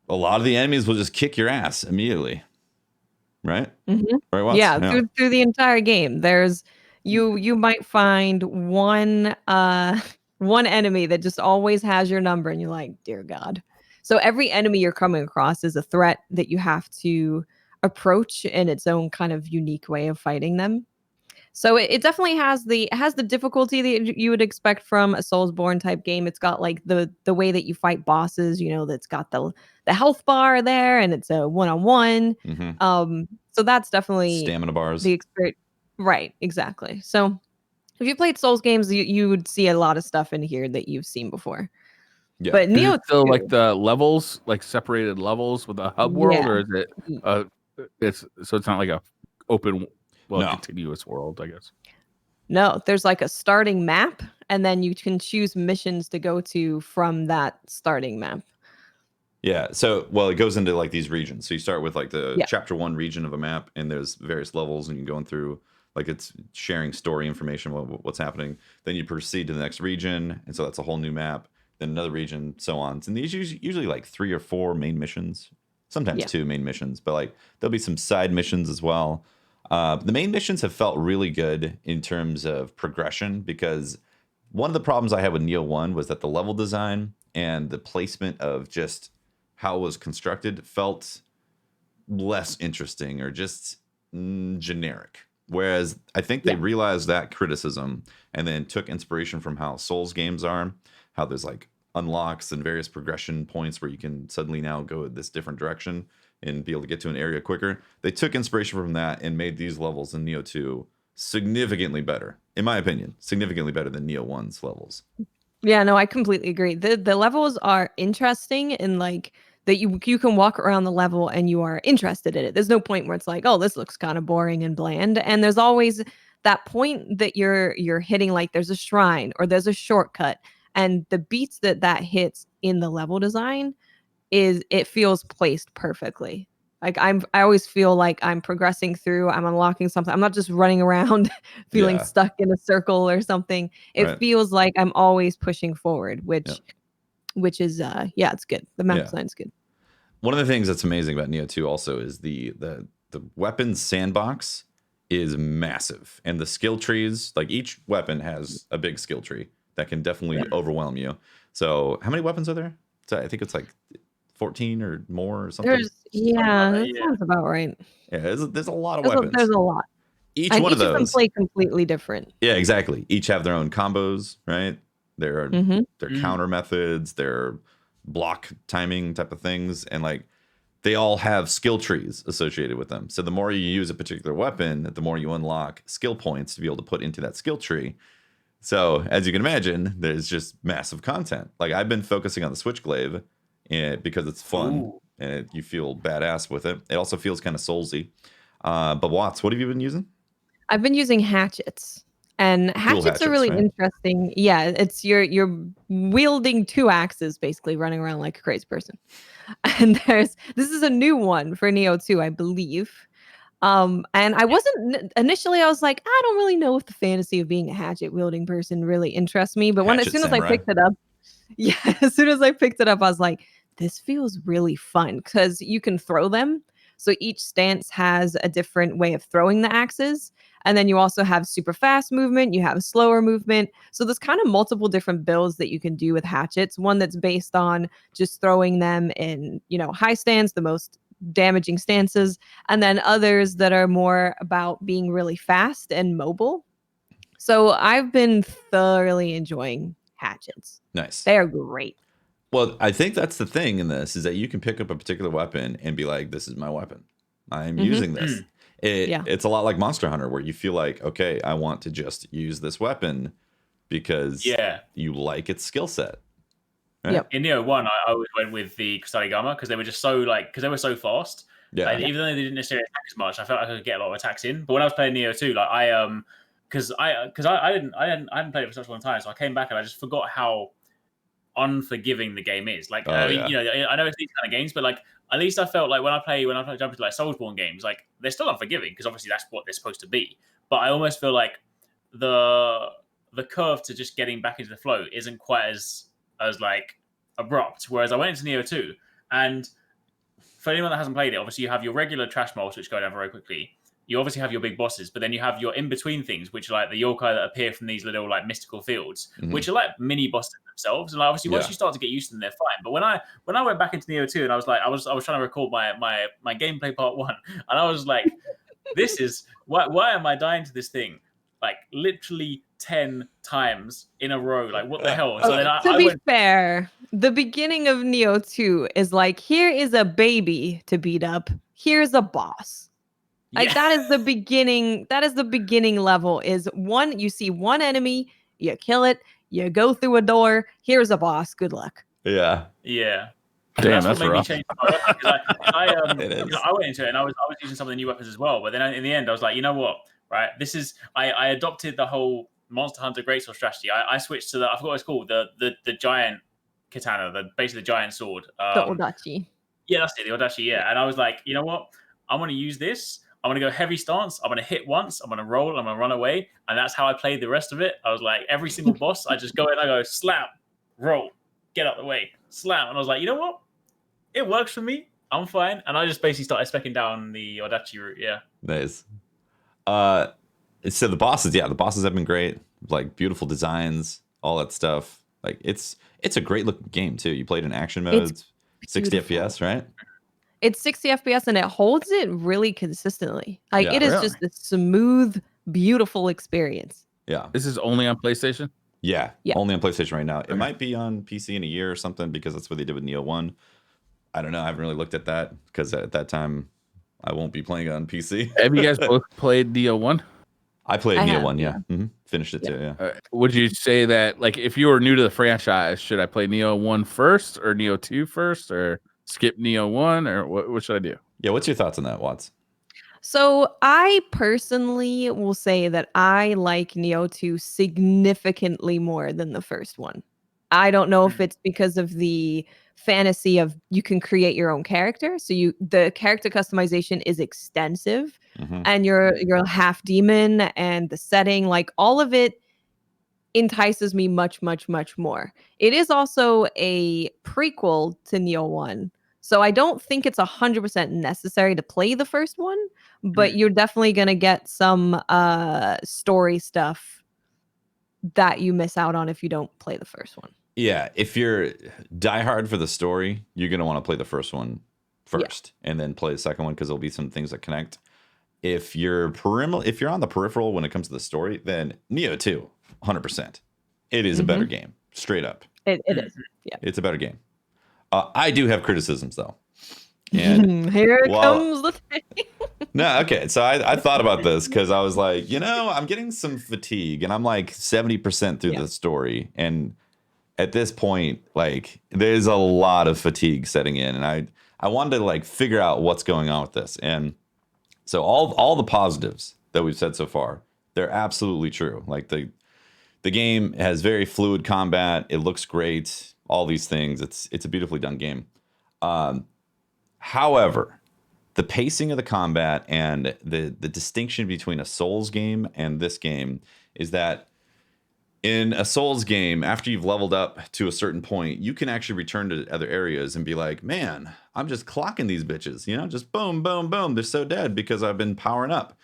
Speaker 1: a lot of the enemies will just kick your ass immediately. Right?
Speaker 2: Mm-hmm.
Speaker 1: Right,
Speaker 2: yeah, through the entire game. There's you might find one enemy that just always has your number, and you're like, dear God. So every enemy you're coming across is a threat that you have to approach in its own kind of unique way of fighting them. So it definitely has the difficulty that you would expect from a Soulsborne type game. It's got like the way that you fight bosses, that's got the health bar there, and it's a one-on-one. So that's definitely
Speaker 1: stamina bars.
Speaker 2: The experience. Right, exactly. So if you played Souls games, you would see a lot of stuff in here that you've seen before. Yeah. But Nioh,
Speaker 4: so like the levels, like separated levels with a hub world, or is it it's not like a open continuous world, I guess.
Speaker 2: No, there's like a starting map, and then you can choose missions to go to from that starting map.
Speaker 1: Yeah. So, it goes into like these regions. So you start with like the chapter 1 region of a map, and there's various levels, and you're going through, like, it's sharing story information, what's happening. Then you proceed to the next region, and so that's a whole new map. Then another region, so on. And these usually like 3 or 4 main missions, sometimes 2 main missions, but like there'll be some side missions as well. The main missions have felt really good in terms of progression, because one of the problems I had with Nioh 1 was that the level design and the placement of just how it was constructed felt less interesting, or just generic. Whereas I think they realized that criticism and then took inspiration from how Souls games are, how there's like unlocks and various progression points where you can suddenly now go this different direction and be able to get to an area quicker. They took inspiration from that and made these levels in Nioh 2 significantly better, in my opinion, significantly better than Nioh 1's levels.
Speaker 2: Yeah, no, I completely agree. The levels are interesting in like that you can walk around the level and you are interested in it. There's no point where it's like, oh, this looks kind of boring and bland. And there's always that point that you're hitting, like there's a shrine or there's a shortcut, and the beats that hits in the level design it feels placed perfectly. Like I always feel like I'm progressing through, I'm unlocking something. I'm not just running around feeling stuck in a circle or something. It feels like I'm always pushing forward, which is it's good. The map design is good.
Speaker 1: One of the things that's amazing about Nioh 2 also is the weapons sandbox is massive, and the skill trees, like each weapon has a big skill tree that can definitely overwhelm you. So how many weapons are there? So I think it's like 14 or more or something.
Speaker 2: That sounds about right.
Speaker 1: Yeah, there's a lot of weapons.
Speaker 2: There's a lot.
Speaker 1: Each one of those
Speaker 2: play completely different.
Speaker 1: Yeah, exactly. Each have their own combos, right? Their counter methods, their block timing type of things, and like they all have skill trees associated with them. So the more you use a particular weapon, the more you unlock skill points to be able to put into that skill tree. So as you can imagine, there's just massive content. Like I've been focusing on the switchglaive because it's fun and you feel badass with it. It also feels kind of soulsy. But Watts, what have you been using?
Speaker 2: I've been using hatchets. And hatchets are really interesting. Yeah, it's you're wielding 2 axes, basically running around like a crazy person. And this is a new one for Nioh 2, I believe. And I wasn't initially. I was like, I don't really know if the fantasy of being a hatchet wielding person really interests me. But as soon as I picked it up, I was like, this feels really fun because you can throw them. So each stance has a different way of throwing the axes. And then you also have super fast movement. You have slower movement. So there's kind of multiple different builds that you can do with hatchets. One that's based on just throwing them in, high stance, the most damaging stances. And then others that are more about being really fast and mobile. So I've been thoroughly enjoying hatchets.
Speaker 1: Nice.
Speaker 2: They're great.
Speaker 1: Well, I think that's the thing in this is that you can pick up a particular weapon and be like, this is my weapon. I'm using this. It's a lot like Monster Hunter where you feel like, okay, I want to just use this weapon because you like its skill set.
Speaker 3: Right? Yep. In Nioh 1, I always went with the Kusarigama because they were just because they were so fast. Yeah. Even though they didn't necessarily attack as much, I felt like I could get a lot of attacks in. But when I was playing Nioh 2, like I hadn't played it for such a long time, so I came back and I just forgot how unforgiving the game is. Like, I know it's these kind of games, but like at least I felt like when I jump into like Soulsborne games, like they're still unforgiving because obviously that's what they're supposed to be. But I almost feel like the curve to just getting back into the flow isn't quite as as like abrupt. Whereas I went into Nioh 2, and for anyone that hasn't played it, obviously you have your regular trash mobs which go down very quickly. You obviously have your big bosses, but then you have your in-between things, which are like the yokai that appear from these little like mystical fields, which are like mini bosses themselves. And like, obviously, once you start to get used to them, they're fine. But when I went back into Nioh 2, and I was trying to record my gameplay part 1, and I was like, this is why am I dying to this thing like literally 10 times in a row? Like, what the hell? So then
Speaker 2: to be fair, the beginning of Nioh 2 is like, here is a baby to beat up. Here's a boss. Like that is the beginning. That is the beginning level. Is one, you see one enemy, you kill it, you go through a door. Here's a boss. Good luck.
Speaker 1: Yeah.
Speaker 4: Damn, that's
Speaker 3: what made
Speaker 4: rough.
Speaker 3: me change my weapon, I went into it and I was using some of the new weapons as well. But then in the end, I was like, you know what? Right, this is I adopted the whole Monster Hunter Greatsword strategy. I switched to I forgot what it's called, the giant katana, basically the giant sword.
Speaker 2: The Odachi.
Speaker 3: Yeah, that's it, the Odachi. Yeah, and I was like, you know what? I'm going to use this. I'm going to go heavy stance. I'm going to hit once. I'm going to roll. I'm going to run away. And that's how I played the rest of it. I was like, every single boss, I just go in, I go, slam, roll, get out the way, slam. And I was like, you know what? It works for me. I'm fine. And I just basically started specking down the Odachi route. Yeah.
Speaker 1: Nice. So the bosses have been great. Like beautiful designs, all that stuff. Like it's a great looking game too. You played in action modes, 60 FPS, right?
Speaker 2: It's 60 FPS and it holds it really consistently. Like it is just a smooth, beautiful experience.
Speaker 1: Yeah.
Speaker 4: This is only on PlayStation?
Speaker 1: Yeah. Only on PlayStation right now. It might be on PC in a year or something because that's what they did with Nioh 1. I don't know. I haven't really looked at that because at that time I won't be playing it on PC.
Speaker 4: Have you guys both played Nioh 1?
Speaker 1: I played Nioh 1, yeah. Mm-hmm. Finished it too, yeah.
Speaker 4: Would you say that, like, if you were new to the franchise, should I play Nioh 1 first or Nioh 2 first or skip Nioh 1 or what should I do?
Speaker 1: Yeah, what's your thoughts on that, Watts?
Speaker 2: So I personally will say that I like Nioh 2 significantly more than the first one. I don't know if it's because of the fantasy of you can create your own character. So the character customization is extensive and you're half demon and the setting, like all of it entices me much, much, much more. It is also a prequel to Nioh 1. So I don't think it's 100% necessary to play the first one, but you're definitely going to get some story stuff that you miss out on if you don't play the first one.
Speaker 1: Yeah, if you're diehard for the story, you're going to want to play the first one first and then play the second one because there'll be some things that connect. If you're on the peripheral when it comes to the story, then Nioh 2, 100%. It is a better game, straight up.
Speaker 2: It is. Yeah.
Speaker 1: It's a better game. I do have criticisms though. And
Speaker 2: here comes the thing.
Speaker 1: No, okay. So I thought about this because I was like, I'm getting some fatigue and I'm like 70% through the story. And at this point, like there's a lot of fatigue setting in. And I wanted to like figure out what's going on with this. And so all the positives that we've said so far, they're absolutely true. Like the game has very fluid combat. It looks great. All these things. It's a beautifully done game. However, the pacing of the combat and the distinction between a Souls game and this game is that in a Souls game, after you've leveled up to a certain point, you can actually return to other areas and be like, man, I'm just clocking these bitches, just boom, boom, boom. They're so dead because I've been powering up.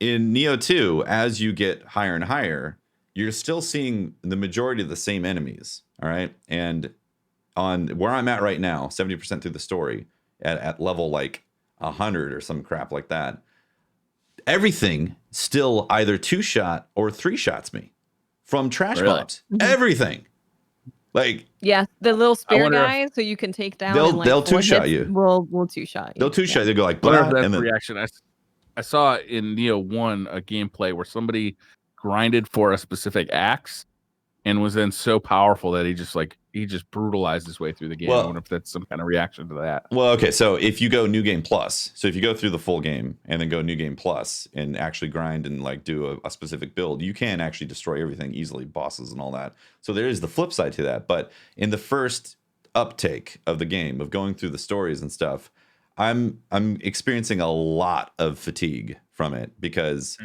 Speaker 1: In Nioh 2, as you get higher and higher, you're still seeing the majority of the same enemies. All right. And on where I'm at right now, 70% through the story at level like 100 or some crap like that, everything still either 2-shot or 3-shots me from trash bombs. Everything. Like,
Speaker 2: yeah, the little spear guys who you can take down.
Speaker 1: They'll 2-shot you.
Speaker 2: We'll 2-shot you.
Speaker 1: They'll 2-shot you. They go like, blah,
Speaker 4: and then reaction. I saw in Nioh 1 a gameplay where somebody grinded for a specific axe and was then so powerful that he just brutalized his way through the game. I wonder if that's some kind of reaction to that.
Speaker 1: Well, okay, so if you go New Game Plus, so if you go through the full game and then go New Game Plus and actually grind and like do a specific build, you can actually destroy everything easily, bosses and all that. So there is the flip side to that. But in the first uptake of the game, of going through the stories and stuff, I'm experiencing a lot of fatigue from it because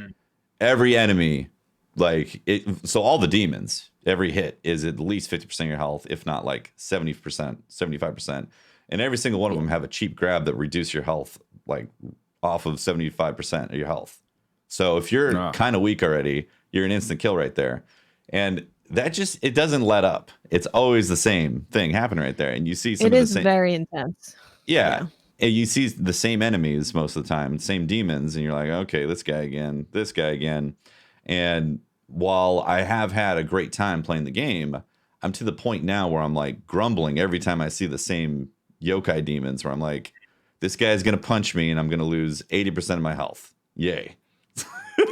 Speaker 1: every enemy, like it, so all the demons, Every hit is at least 50% of your health, if not like 70%, 75%. And every single one of them have a cheap grab that reduce your health like off of 75% of your health. So if you're kind of weak already, you're an instant kill right there. And that it doesn't let up. It's always the same thing happening right there. And you see some of the same.
Speaker 2: It is very intense.
Speaker 1: Yeah. And you see the same enemies most of the time, same demons. And you're like, okay, this guy again. And while I have had a great time playing the game, I'm to the point now where I'm like grumbling every time I see the same yokai demons, where I'm like, this guy's going to punch me and I'm going to lose 80% of my health. Yay.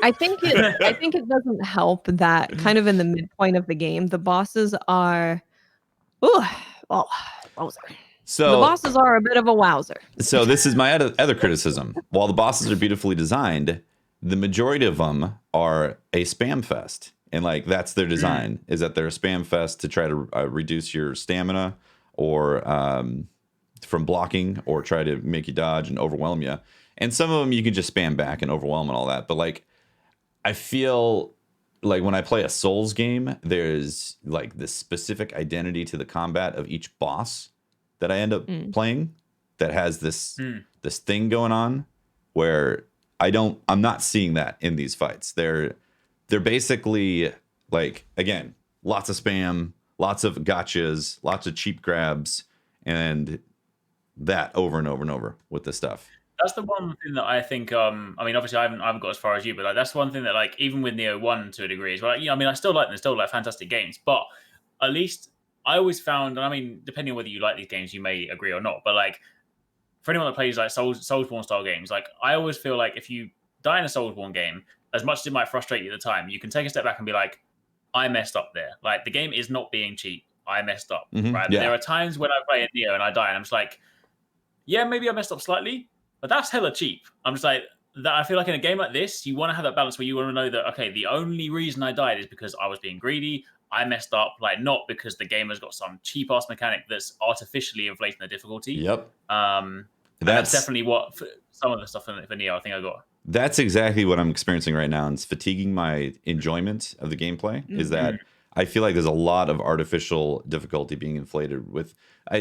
Speaker 2: I think it doesn't help that kind of in the midpoint of the game, the bosses are, wowzer. So the bosses are a bit of a wowzer.
Speaker 1: So this is my other criticism. While the bosses are beautifully designed, the majority of them are a spam fest. And like, that's their design, is that they're a spam fest to try to reduce your stamina or from blocking, or try to make you dodge and overwhelm you. And some of them you can just spam back and overwhelm and all that. But like, I feel like when I play a Souls game, there's like this specific identity to the combat of each boss that I end up playing that has this thing going on where I'm not seeing that in these fights. They're basically like, again, lots of spam, lots of gotchas, lots of cheap grabs, and that over and over and over with this stuff.
Speaker 3: That's the one thing that I think. I mean, obviously, I haven't got as far as you, but like that's one thing that, like, even with Nioh 1 to a degree, is well, I mean, I still like them, still like fantastic games, but at least I always found, and I mean, depending on whether you like these games, you may agree or not, but like for anyone that plays like Soulsborne style games, like I always feel like if you die in a Soulsborne game, as much as it might frustrate you at the time, you can take a step back and be like, I messed up there. Like the game is not being cheap. I messed up, right? Yeah. There are times when I play a Nioh and I die, and I'm just like, yeah, maybe I messed up slightly, but that's hella cheap. I'm just like, that. I feel like in a game like this, you want to have that balance where you want to know that, okay, the only reason I died is because I was being greedy. I messed up, like not because the game has got some cheap ass mechanic that's artificially inflating the difficulty.
Speaker 1: Yep.
Speaker 3: That's definitely what some of the stuff for Nioh I think I got.
Speaker 1: That's exactly what I'm experiencing right now, and it's fatiguing my enjoyment of the gameplay. Is that I feel like there's a lot of artificial difficulty being inflated with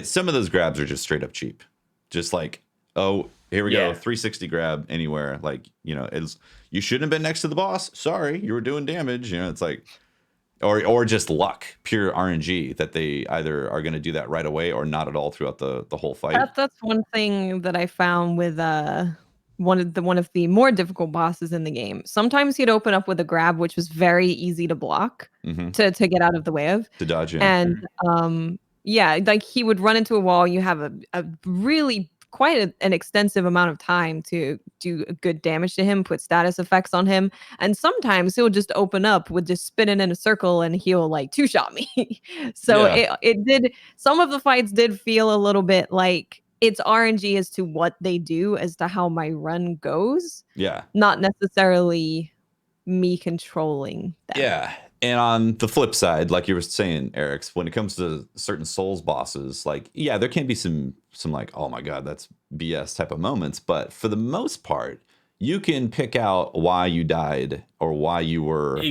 Speaker 1: some of those grabs are just straight up cheap. Just like, oh, here we go, 360 grab anywhere. Like, you shouldn't have been next to the boss. Sorry, you were doing damage. It's like, or just luck, pure RNG that they either are going to do that right away or not at all throughout the whole fight.
Speaker 2: That's one thing that I found with one of the more difficult bosses in the game. Sometimes he'd open up with a grab, which was very easy to block, to get out of the way of,
Speaker 1: to dodge in.
Speaker 2: And like he would run into a wall. You have a really quite an extensive amount of time to do good damage to him, put status effects on him, and sometimes he'll just open up with just spinning in a circle and he'll like two-shot me. So it did, some of the fights did feel a little bit like it's RNG as to what they do as to how my run goes.
Speaker 1: Yeah.
Speaker 2: Not necessarily me controlling them.
Speaker 1: Yeah. And on the flip side, like you were saying, Eric's, when it comes to certain Souls bosses, like, yeah, there can be some like, oh my God, that's BS type of moments. But for the most part, you can pick out why you died or why you were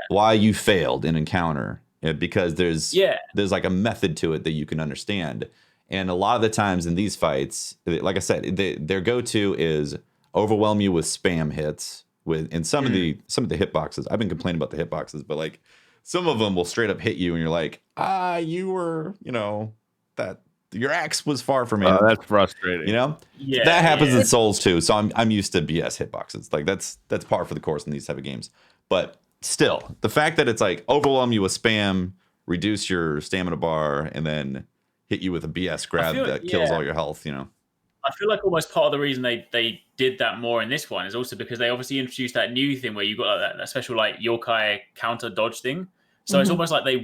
Speaker 1: why you failed an encounter, because there's like a method to it that you can understand. And a lot of the times in these fights, like I said, their go-to is overwhelm you with spam hits. In some of the hitboxes, I've been complaining about the hitboxes, but like some of them will straight up hit you, and you're like, you were, that your axe was far from it.
Speaker 4: That's frustrating.
Speaker 1: That happens in Souls too. So I'm used to BS hitboxes. Like that's par for the course in these type of games. But still, the fact that it's like overwhelm you with spam, reduce your stamina bar, and then hit you with a BS grab that kills all your health.
Speaker 3: I feel like almost part of the reason they did that more in this one is also because they obviously introduced that new thing where you got like that special like yokai counter dodge thing. So it's almost like they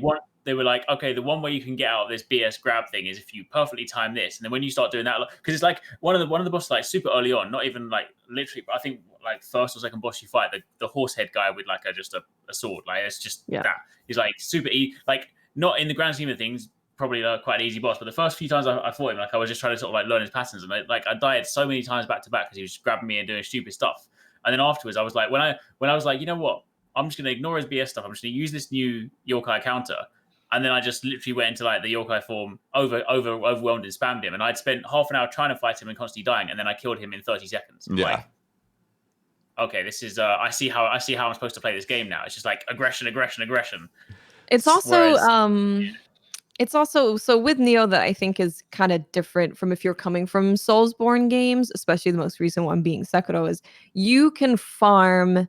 Speaker 3: were like, okay, the one way you can get out of this BS grab thing is if you perfectly time this, and then when you start doing that, because it's like one of the bosses like super early on, not even like literally, but I think like first or second boss you fight, the horse head guy with like just a sword, like it's just that he's like super like not in the grand scheme of things. Probably quite an easy boss, but the first few times I fought him, like I was just trying to sort of like learn his patterns, and I died so many times back to back because he was just grabbing me and doing stupid stuff. And then afterwards, I was like, when I was like, you know what, I'm just going to ignore his BS stuff. I'm just going to use this new yokai counter. And then I just literally went into like the yokai form, overwhelmed and spammed him. And I'd spent half an hour trying to fight him and constantly dying. And then I killed him in 30 seconds. I'm like, okay, this is, I see how I'm supposed to play this game now. It's just like aggression.
Speaker 2: It's also, so with Nioh that I think is kind of different from if you're coming from Soulsborne games, especially the most recent one being Sekiro, is you can farm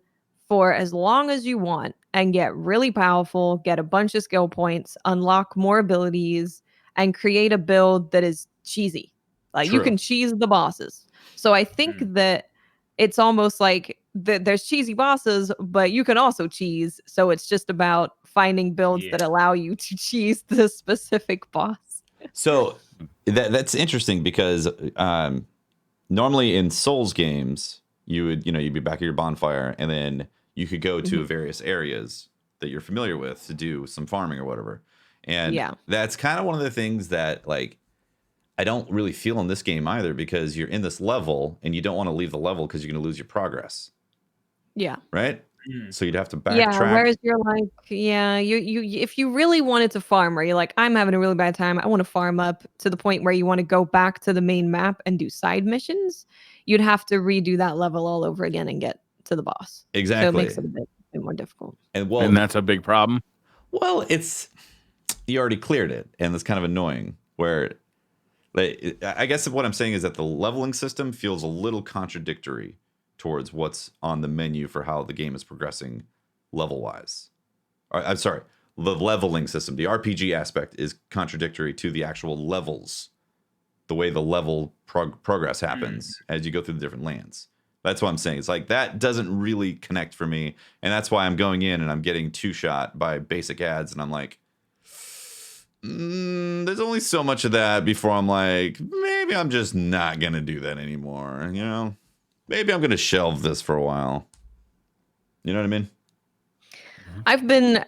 Speaker 2: for as long as you want and get really powerful, get a bunch of skill points, unlock more abilities, and create a build that is cheesy. Like you can cheese the bosses. So I think that it's almost like there's cheesy bosses, but you can also cheese. So it's just about finding builds that allow you to cheese the specific boss.
Speaker 1: So that's interesting because normally in Souls games, you'd be back at your bonfire and then you could go to various areas that you're familiar with to do some farming or whatever. And that's kind of one of the things that like I don't really feel in this game either, because you're in this level and you don't want to leave the level because you're going to lose your progress.
Speaker 2: Yeah.
Speaker 1: Right? So you'd have to backtrack.
Speaker 2: Yeah, whereas you're like, you if you really wanted to farm, or you're like, I'm having a really bad time, I want to farm up to the point where you want to go back to the main map and do side missions, you'd have to redo that level all over again and get to the boss.
Speaker 1: Exactly.
Speaker 2: So it makes it a bit more difficult.
Speaker 1: And
Speaker 4: that's a big problem.
Speaker 1: Well, you already cleared it, and it's kind of annoying. Where, like, I guess what I'm saying is that the leveling system feels a little contradictory towards what's on the menu for how the game is progressing level-wise. I'm sorry, the leveling system, the RPG aspect is contradictory to the actual levels, the way the level progress happens as you go through the different lands. That's what I'm saying. It's like that doesn't really connect for me, and that's why I'm going in and I'm getting two-shot by basic ads, and I'm like, there's only so much of that before I'm like, maybe I'm just not gonna do that anymore. You know, maybe I'm gonna shelve this for a while. You know what I mean?
Speaker 2: I've been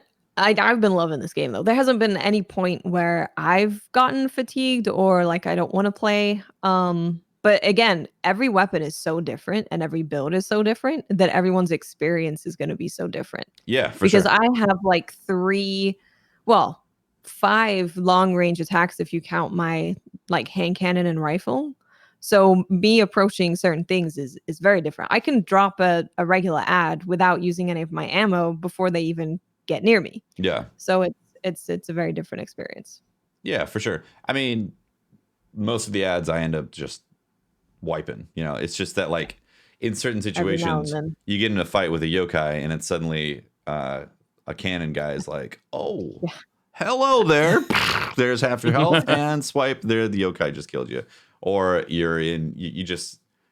Speaker 2: loving this game though. There hasn't been any point where I've gotten fatigued or like I don't want to play. But again, every weapon is so different and every build is so different that everyone's experience is going to be so different.
Speaker 1: Yeah, for
Speaker 2: because
Speaker 1: sure.
Speaker 2: I have like 5 long range attacks if you count my like hand cannon and rifle. So me approaching certain things is very different. I can drop a regular ad without using any of my ammo before they even get near me.
Speaker 1: Yeah.
Speaker 2: So it's a very different experience.
Speaker 1: Yeah, for sure. I mean, most of the ads I end up just wiping. You know, it's just that like in certain situations you get in a fight with a yokai and it's suddenly a cannon guy is like, oh, hello there. There's half your health and swipe there. The yokai just killed you. Or you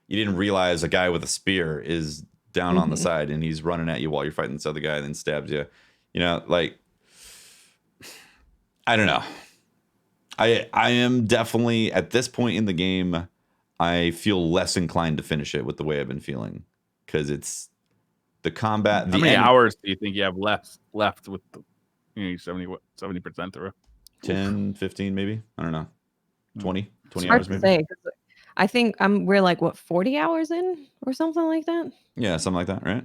Speaker 1: didn't realize a guy with a spear is down on the side and he's running at you while you're fighting this other guy and then stabs you. You know, like, I don't know. I am definitely at this point in the game, I feel less inclined to finish it with the way I've been feeling because it's the combat.
Speaker 4: How many hours do you think you have left with the 70% through?
Speaker 1: 10, 15 maybe. I don't know. 20
Speaker 2: it's
Speaker 1: hours
Speaker 2: maybe.
Speaker 1: Say,
Speaker 2: I think we're like 40 hours in or something like that.
Speaker 1: Yeah, something like that, right?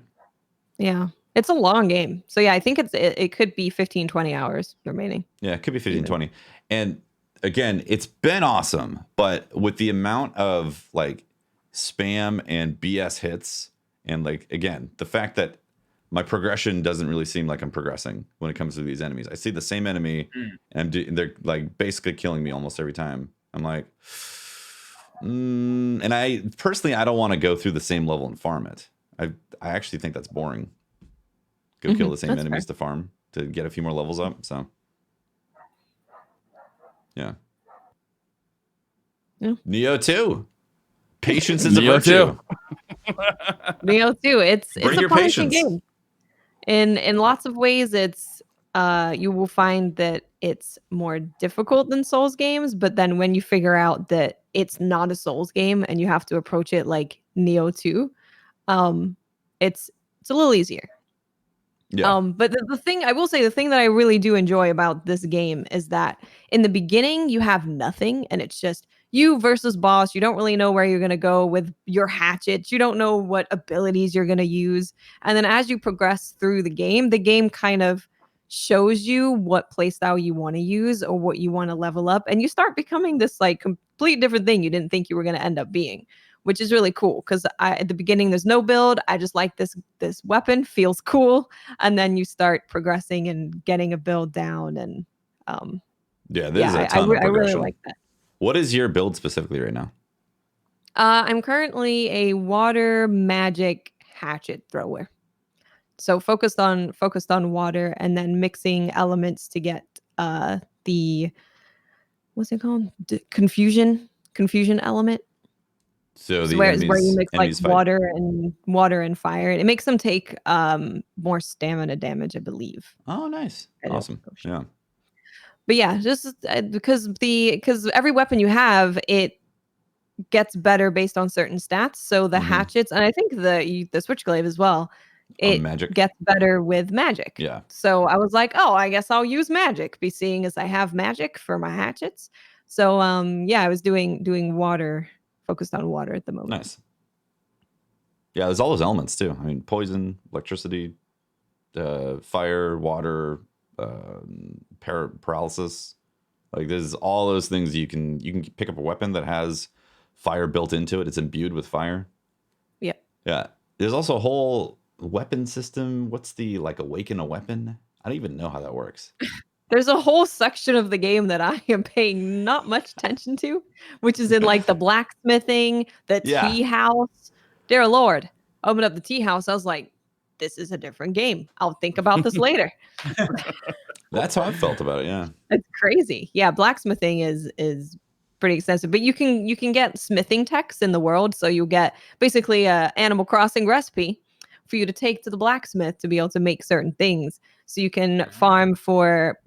Speaker 2: Yeah. It's a long game. So yeah, I think it could be 15, 20 hours remaining.
Speaker 1: Yeah, it could be 15, 20. And again, it's been awesome, but with the amount of like spam and BS hits and like, again, the fact that my progression doesn't really seem like I'm progressing when it comes to these enemies. I see the same enemy and they're like basically killing me almost every time. I'm like, and I personally, I don't want to go through the same level and farm it. I actually think that's boring. Go kill the same enemies to farm to get a few more levels up. So yeah. Nioh 2. Patience is a virtue.
Speaker 2: Nioh 2. It's
Speaker 1: Bring
Speaker 2: a
Speaker 1: your
Speaker 2: punishing
Speaker 1: patience.
Speaker 2: game. In lots of ways, it's you will find that it's more difficult than Souls games, but then when you figure out that it's not a Souls game and you have to approach it like Nioh 2, it's a little easier.
Speaker 1: Yeah.
Speaker 2: But the thing I will say, the thing that I really do enjoy about this game is that in the beginning you have nothing and it's just you versus boss. You don't really know where you're going to go with your hatchets. You don't know what abilities you're going to use. And then as you progress through the game kind of shows you what playstyle you want to use or what you want to level up. And you start becoming this like complete different thing you didn't think you were going to end up being, which is really cool. Because at the beginning, there's no build. I just like this weapon, feels cool. And then you start progressing and getting a build down. And
Speaker 1: there's a ton of progression.
Speaker 2: I really like that.
Speaker 1: What is your build specifically right now?
Speaker 2: I'm currently a water magic hatchet thrower. So focused on water and then mixing elements to get the what's it called? Confusion element.
Speaker 1: So
Speaker 2: where you mix like water and fire. It makes them take more stamina damage, I believe.
Speaker 1: Oh, nice. Awesome. Yeah.
Speaker 2: But yeah, just because every weapon you have, it gets better based on certain stats. So the hatchets, and I think the switchglaive as well, it gets better with magic.
Speaker 1: Yeah.
Speaker 2: So I was like, oh, I guess I'll use magic, seeing as I have magic for my hatchets. So I was doing water, focused on water at the moment.
Speaker 1: Nice. Yeah, there's all those elements too. I mean, poison, electricity, fire, water, paralysis. Like there's all those things you can pick up a weapon that has fire built into it. It's imbued with fire.
Speaker 2: Yeah.
Speaker 1: Yeah. There's also a whole weapon system. What's the awaken a weapon? I don't even know how that works.
Speaker 2: There's a whole section of the game that I am paying not much attention to, which is in like the blacksmithing, the tea house. Dear Lord, open up the tea house. I was like, this is a different game. I'll think about this later.
Speaker 1: That's how I felt about it. Yeah.
Speaker 2: It's crazy. Yeah. Blacksmithing is pretty extensive, but you can get smithing techs in the world. So you get basically a Animal Crossing recipe for you to take to the blacksmith to be able to make certain things. So you can farm for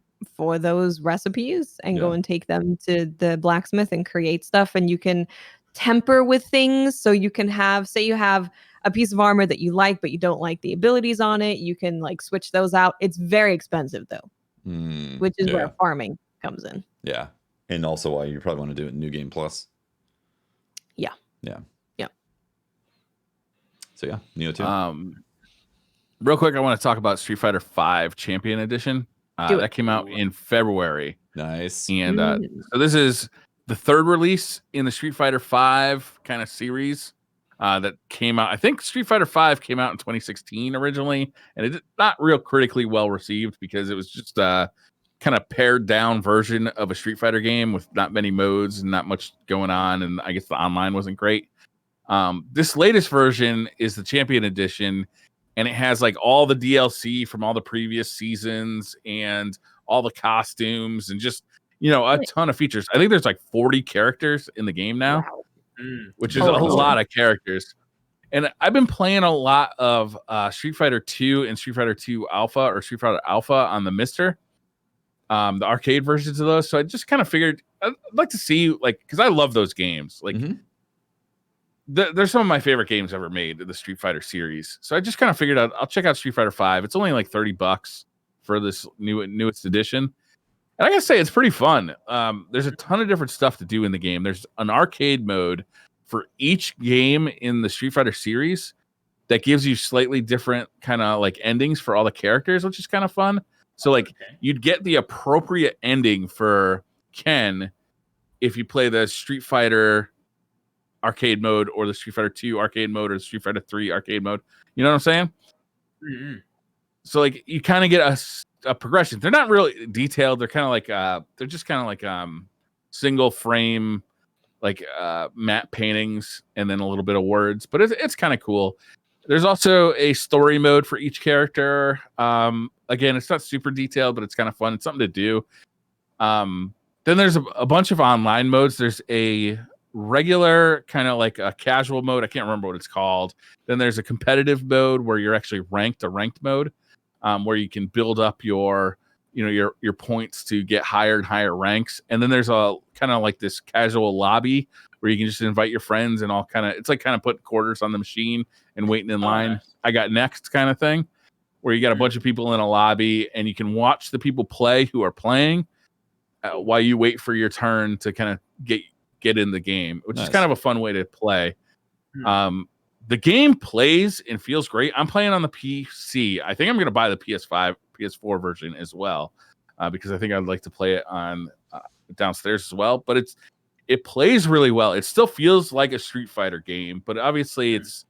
Speaker 2: those recipes and go and take them to the blacksmith and create stuff. And you can temper with things. So you can say you have a piece of armor that you like, but you don't like the abilities on it. You can switch those out. It's very expensive though, which is where farming comes in.
Speaker 1: Yeah. And also why you probably want to do it in New Game Plus.
Speaker 2: Yeah.
Speaker 1: Yeah.
Speaker 2: Yeah.
Speaker 1: So yeah, Nioh 2.
Speaker 4: Real quick, I want to talk about Street Fighter V Champion Edition. That came out in February.
Speaker 1: Nice.
Speaker 4: And so this is the third release in the Street Fighter V kind of series that came out. I think Street Fighter V came out in 2016 originally, and it's not real critically well received because it was just a kind of pared down version of a Street Fighter game with not many modes and not much going on, and I guess the online wasn't great. This latest version is the Champion Edition, and it has all the DLC from all the previous seasons and all the costumes and just, a ton of features. I think there's 40 characters in the game now, which is a lot of characters. And I've been playing a lot of Street Fighter 2 and Street Fighter 2 Alpha or Street Fighter Alpha on the Mister, the arcade versions of those. So I just kind of figured I'd like to see, because I love those games. They're some of my favorite games ever made in the Street Fighter series. So I just kind of figured I'll check out Street Fighter 5. It's only $30 for this newest edition. And I gotta say, it's pretty fun. There's a ton of different stuff to do in the game. There's an arcade mode for each game in the Street Fighter series that gives you slightly different kind of endings for all the characters, which is kind of fun. So you'd get the appropriate ending for Ken if you play the Street Fighter arcade mode or the Street Fighter 2 arcade mode or the Street Fighter 3 arcade mode. You know what I'm saying?
Speaker 3: Mm-hmm.
Speaker 4: So you kind of get a progression. They're not really detailed. They're kind of they're just kind of single frame matte paintings and then a little bit of words, but it's kind of cool. There's also a story mode for each character. Again, it's not super detailed, but it's kind of fun. It's something to do. Then there's a bunch of online modes. There's a regular kind of a casual mode. I can't remember what it's called. Then there's a competitive mode where you're actually ranked mode, where you can build up your points to get higher and higher ranks. And then there's a kind of this casual lobby where you can just invite your friends and all it's kind of putting quarters on the machine and waiting in line. Nice. I got next kind of thing, where you got a bunch of people in a lobby and you can watch the people play who are playing while you wait for your turn to kind of get get in the game, which is kind of a fun way to play. The game plays and feels great. I'm playing on the PC. I think I'm going to buy the PS4 version as well, because I think I'd like to play it on downstairs as well. But it plays really well. It still feels like a Street Fighter game, but obviously it's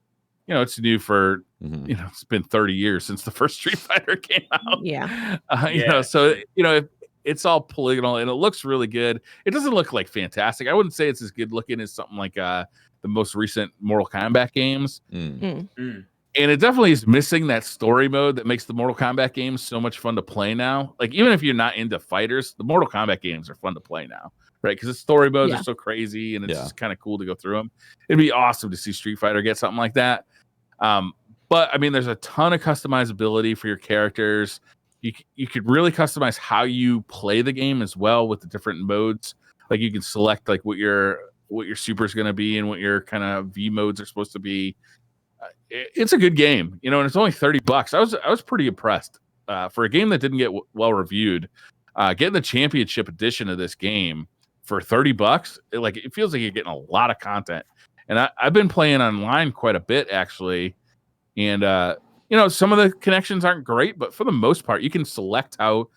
Speaker 4: it's new for it's been 30 years since the first Street Fighter came out. So it's all polygonal and it looks really good. It doesn't look like fantastic. I wouldn't say it's as good looking as something like the most recent Mortal Kombat games. And it definitely is missing that story mode that makes the Mortal Kombat games so much fun to play now. Like, even if you're not into fighters, the Mortal Kombat games are fun to play now, right? Because the story modes are so crazy and it's just kind of cool to go through them. It'd be awesome to see Street Fighter get something like that. But I mean, there's a ton of customizability for your characters. You could really customize how you play the game as well with the different modes. Like, you can select like what your super is going to be and what your kind of V modes are supposed to be. It's a good game, and it's only $30. I was pretty impressed for a game that didn't get well reviewed. Getting the championship edition of this game for $30, it feels like you're getting a lot of content. And I've been playing online quite a bit actually, and some of the connections aren't great, but for the most part, you can select how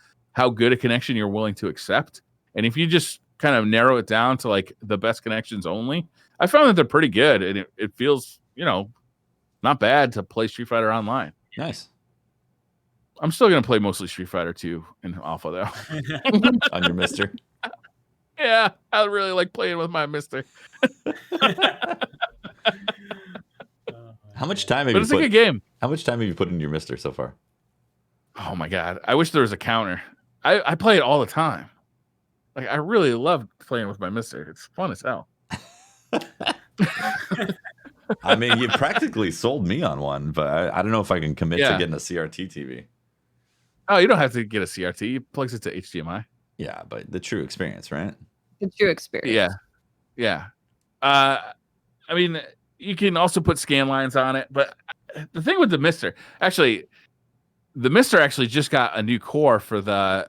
Speaker 4: good a connection you're willing to accept. And if you just kind of narrow it down to like the best connections only, I found that they're pretty good, and it feels not bad to play Street Fighter online.
Speaker 1: Nice.
Speaker 4: I'm still gonna play mostly Street Fighter 2 in Alpha though.
Speaker 1: On your Mister.
Speaker 4: Yeah, I really like playing with my Mister.
Speaker 1: How much time have
Speaker 4: But it's a good game.
Speaker 1: How much time have you put in your Mister so far?
Speaker 4: Oh my god, I wish there was a counter. I play it all the time. Like, I really love playing with my Mister. It's fun as hell.
Speaker 1: I mean, you practically sold me on one, but I don't know if I can commit to getting a CRT TV.
Speaker 4: Oh, you don't have to get a CRT. It plugs it to HDMI.
Speaker 1: Yeah, but the true experience, right?
Speaker 2: The true experience.
Speaker 4: Yeah. I mean, you can also put scan lines on it, but the thing with the Mister, actually, the Mister actually just got a new core for the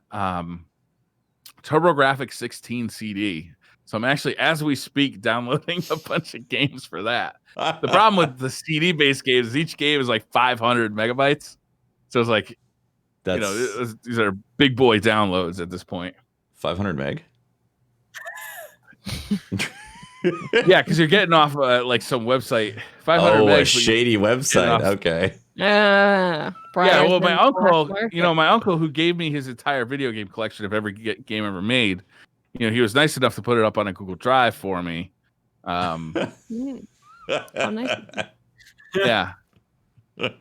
Speaker 4: TurboGrafx 16 CD. So I'm actually, as we speak, downloading a bunch of games for that. The problem with the CD-based games is each game is like 500 megabytes. So it's like, these are big boy downloads at this point.
Speaker 1: 500 meg?
Speaker 4: Yeah, because you're getting off like some website. 500
Speaker 1: megs,
Speaker 4: a
Speaker 1: shady website. Okay.
Speaker 4: Yeah, well, my uncle, my uncle who gave me his entire video game collection of every game ever made, he was nice enough to put it up on a Google Drive for me.
Speaker 2: Oh, nice.
Speaker 4: Yeah. But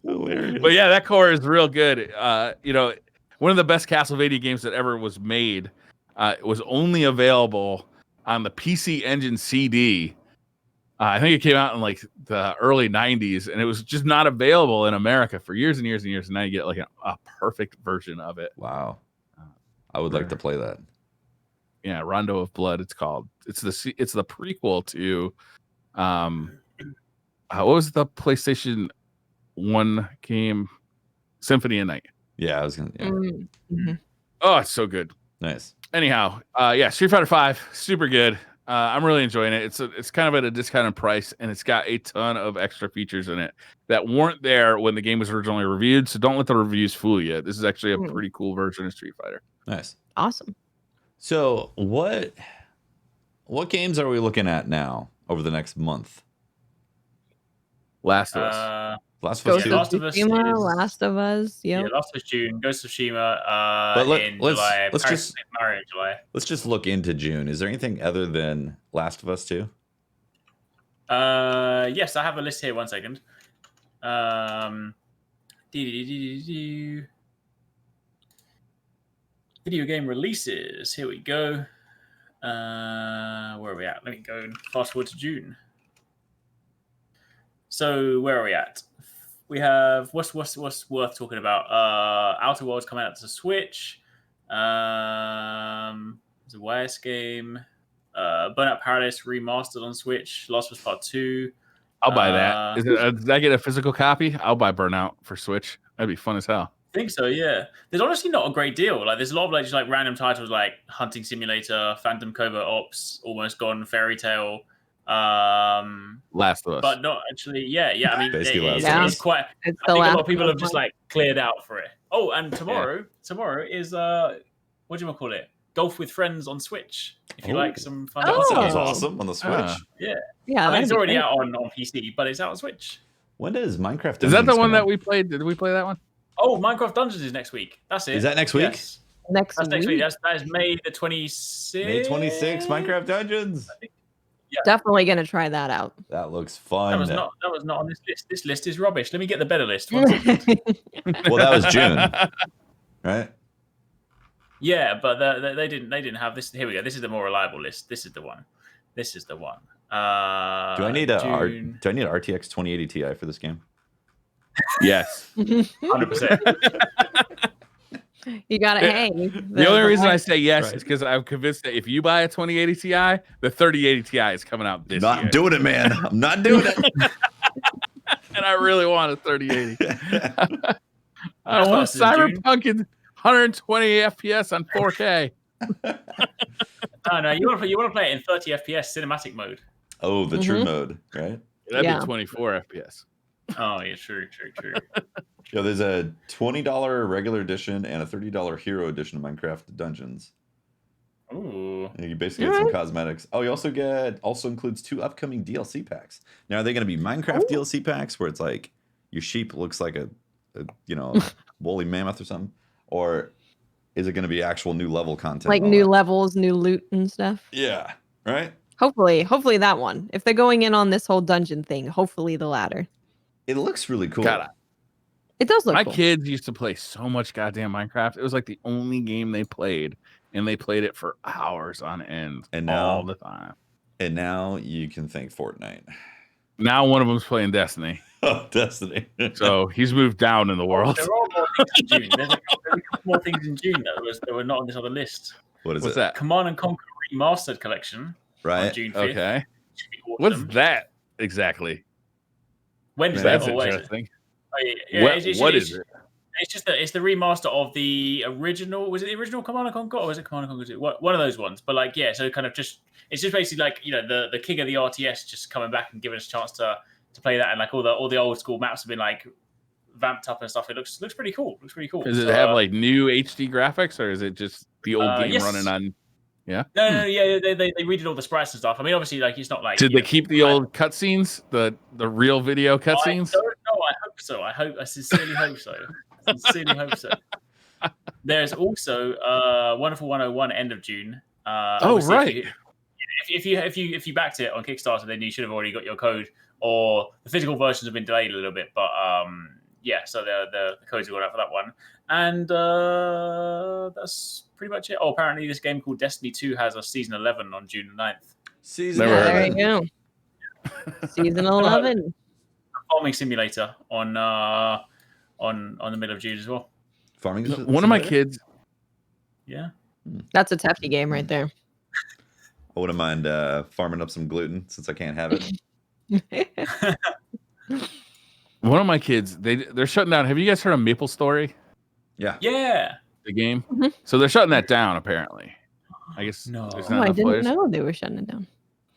Speaker 4: yeah, that core is real good. One of the best Castlevania games that ever was made was only available on the PC Engine CD. I think it came out in like the early 90s, and it was just not available in America for years and years and years. And now you get like a perfect version of it.
Speaker 1: Wow. I would like to play that.
Speaker 4: Yeah, Rondo of Blood. It's called. It's the prequel to, what was the PlayStation 1 game? Symphony of Night.
Speaker 1: Yeah, I was gonna. Yeah.
Speaker 2: Mm-hmm.
Speaker 4: Oh, it's so good.
Speaker 1: Nice.
Speaker 4: Anyhow, Street Fighter 5, super good. I'm really enjoying it. It's kind of at a discounted price, and it's got a ton of extra features in it that weren't there when the game was originally reviewed. So don't let the reviews fool you. This is actually a pretty cool version of Street Fighter.
Speaker 1: Nice.
Speaker 2: Awesome.
Speaker 1: So what games are we looking at now over the next month?
Speaker 4: Last of Us.
Speaker 1: Last of Us.
Speaker 2: Last of Us. Last of Us. Yep.
Speaker 3: Yeah, Last of Us June. Ghosts of Tsushima in July.
Speaker 1: Let's just look into June. Is there anything other than Last of Us 2?
Speaker 3: Yes, I have a list here. 1 second. Video game releases. Here we go. Where are we at? Let me go and fast forward to June. So where are we at? We have what's worth talking about? Outer Worlds coming out to Switch. There's a YS game. Burnout Paradise remastered on Switch. Last of Us Part 2.
Speaker 4: I'll buy that. Does I get a physical copy? I'll buy Burnout for Switch. That'd be fun as hell.
Speaker 3: think so, yeah. There's honestly not a great deal. Like, there's a lot of just random titles like Hunting Simulator, Phantom Covert Ops, Almost Gone, Fairy Tale,
Speaker 4: Last of Us,
Speaker 3: but not actually. Yeah. I mean, it's quite. I think a lot of people have just cleared out for it. Oh, and tomorrow is what do you call it? Golf with Friends on Switch. If you like some fun.
Speaker 1: That sounds awesome on the Switch.
Speaker 3: Yeah. I mean, it's already out on PC, but it's out on Switch.
Speaker 1: When does Minecraft Dungeons
Speaker 4: is that the one that we played? Did we play that one?
Speaker 3: Oh, Minecraft Dungeons is next week. That's it.
Speaker 1: Is that next week?
Speaker 3: Yes. That's next week. That is May the 26th.
Speaker 1: May 26th, Minecraft Dungeons.
Speaker 2: Definitely gonna try that out.
Speaker 1: That looks fun.
Speaker 3: That was not on this list. This list is rubbish. Let me get the better list.
Speaker 1: Well, that was June, right?
Speaker 3: Yeah, but they didn't have this. Here we go. This is the more reliable list. This is the one. Do
Speaker 1: I need an RTX 2080 Ti for this game?
Speaker 4: Yes.
Speaker 3: 100%.
Speaker 2: You got it. Hey,
Speaker 4: the only reason I say yes is because I'm convinced that if you buy a 2080 Ti, the 3080 Ti is coming out this year.
Speaker 1: Not doing it, man. I'm not doing it.
Speaker 4: And I really want a 3080. I want Cyberpunk in 120 FPS on 4K.
Speaker 3: No, you want to play it in 30 FPS cinematic mode.
Speaker 1: Oh, the true mode, right?
Speaker 4: That'd be 24 FPS.
Speaker 3: Oh, yeah, true.
Speaker 1: Yeah, there's a $20 regular edition and a $30 hero edition of Minecraft Dungeons.
Speaker 3: Ooh.
Speaker 1: And you basically get some cosmetics. Oh, you also includes 2 upcoming DLC packs. Now, are they going to be Minecraft DLC packs where it's like your sheep looks like a woolly mammoth or something? Or is it going to be actual new level content?
Speaker 2: Like new levels, new loot and stuff?
Speaker 1: Yeah, right?
Speaker 2: Hopefully that one. If they're going in on this whole dungeon thing, hopefully the latter.
Speaker 1: It looks really cool.
Speaker 2: It does look cool.
Speaker 4: My kids used to play so much goddamn Minecraft. It was like the only game they played, and they played it for hours on end, and all the time.
Speaker 1: And now you can thank Fortnite.
Speaker 4: Now one of them's playing Destiny.
Speaker 1: Oh, Destiny.
Speaker 4: So he's moved down in the world.
Speaker 3: There are more things in June. There's a couple more things in June that were not on this other list.
Speaker 1: What's
Speaker 4: that?
Speaker 3: Command & Conquer Remastered Collection.
Speaker 1: Right.
Speaker 3: On June 5th.
Speaker 4: Okay. Awesome. What's that exactly?
Speaker 3: When is
Speaker 4: that's
Speaker 3: that?
Speaker 4: Interesting.
Speaker 3: What is it? It's the remaster of the original. Was it the original Command & Conquer, or was it Command & Conquer 2? One of those ones. But so kind of it's just basically the king of the RTS just coming back and giving us a chance to play that, and all the old school maps have been vamped up and stuff. It looks pretty cool.
Speaker 4: Does it have new HD graphics, or is it just the old game running on? Yeah.
Speaker 3: No. Yeah, they redid all the sprites and stuff. I mean, obviously, it's not like.
Speaker 4: Did they keep the old cutscenes, the real video cutscenes?
Speaker 3: I don't know. I hope so. I sincerely hope so. There's also Wonderful 101 end of June.
Speaker 4: Right.
Speaker 3: If you backed it on Kickstarter, then you should have already got your code, or the physical versions have been delayed a little bit. But so the codes are going out for that one, and that's pretty much it. Oh, apparently this game called Destiny 2 has a season 11 on June 9th.
Speaker 1: Season
Speaker 2: 11. There you go. Season 11.
Speaker 3: Farming simulator on the middle of June as well.
Speaker 1: Farming.
Speaker 4: One of my kids.
Speaker 3: Yeah.
Speaker 2: That's a toughy game right there.
Speaker 1: I wouldn't mind farming up some gluten since I can't have it.
Speaker 4: One of my kids, they're shutting down. Have you guys heard of Maple Story?
Speaker 1: Yeah.
Speaker 4: The game. Mm-hmm. So they're shutting that down apparently. I guess
Speaker 3: no.
Speaker 2: I didn't know they were shutting it down.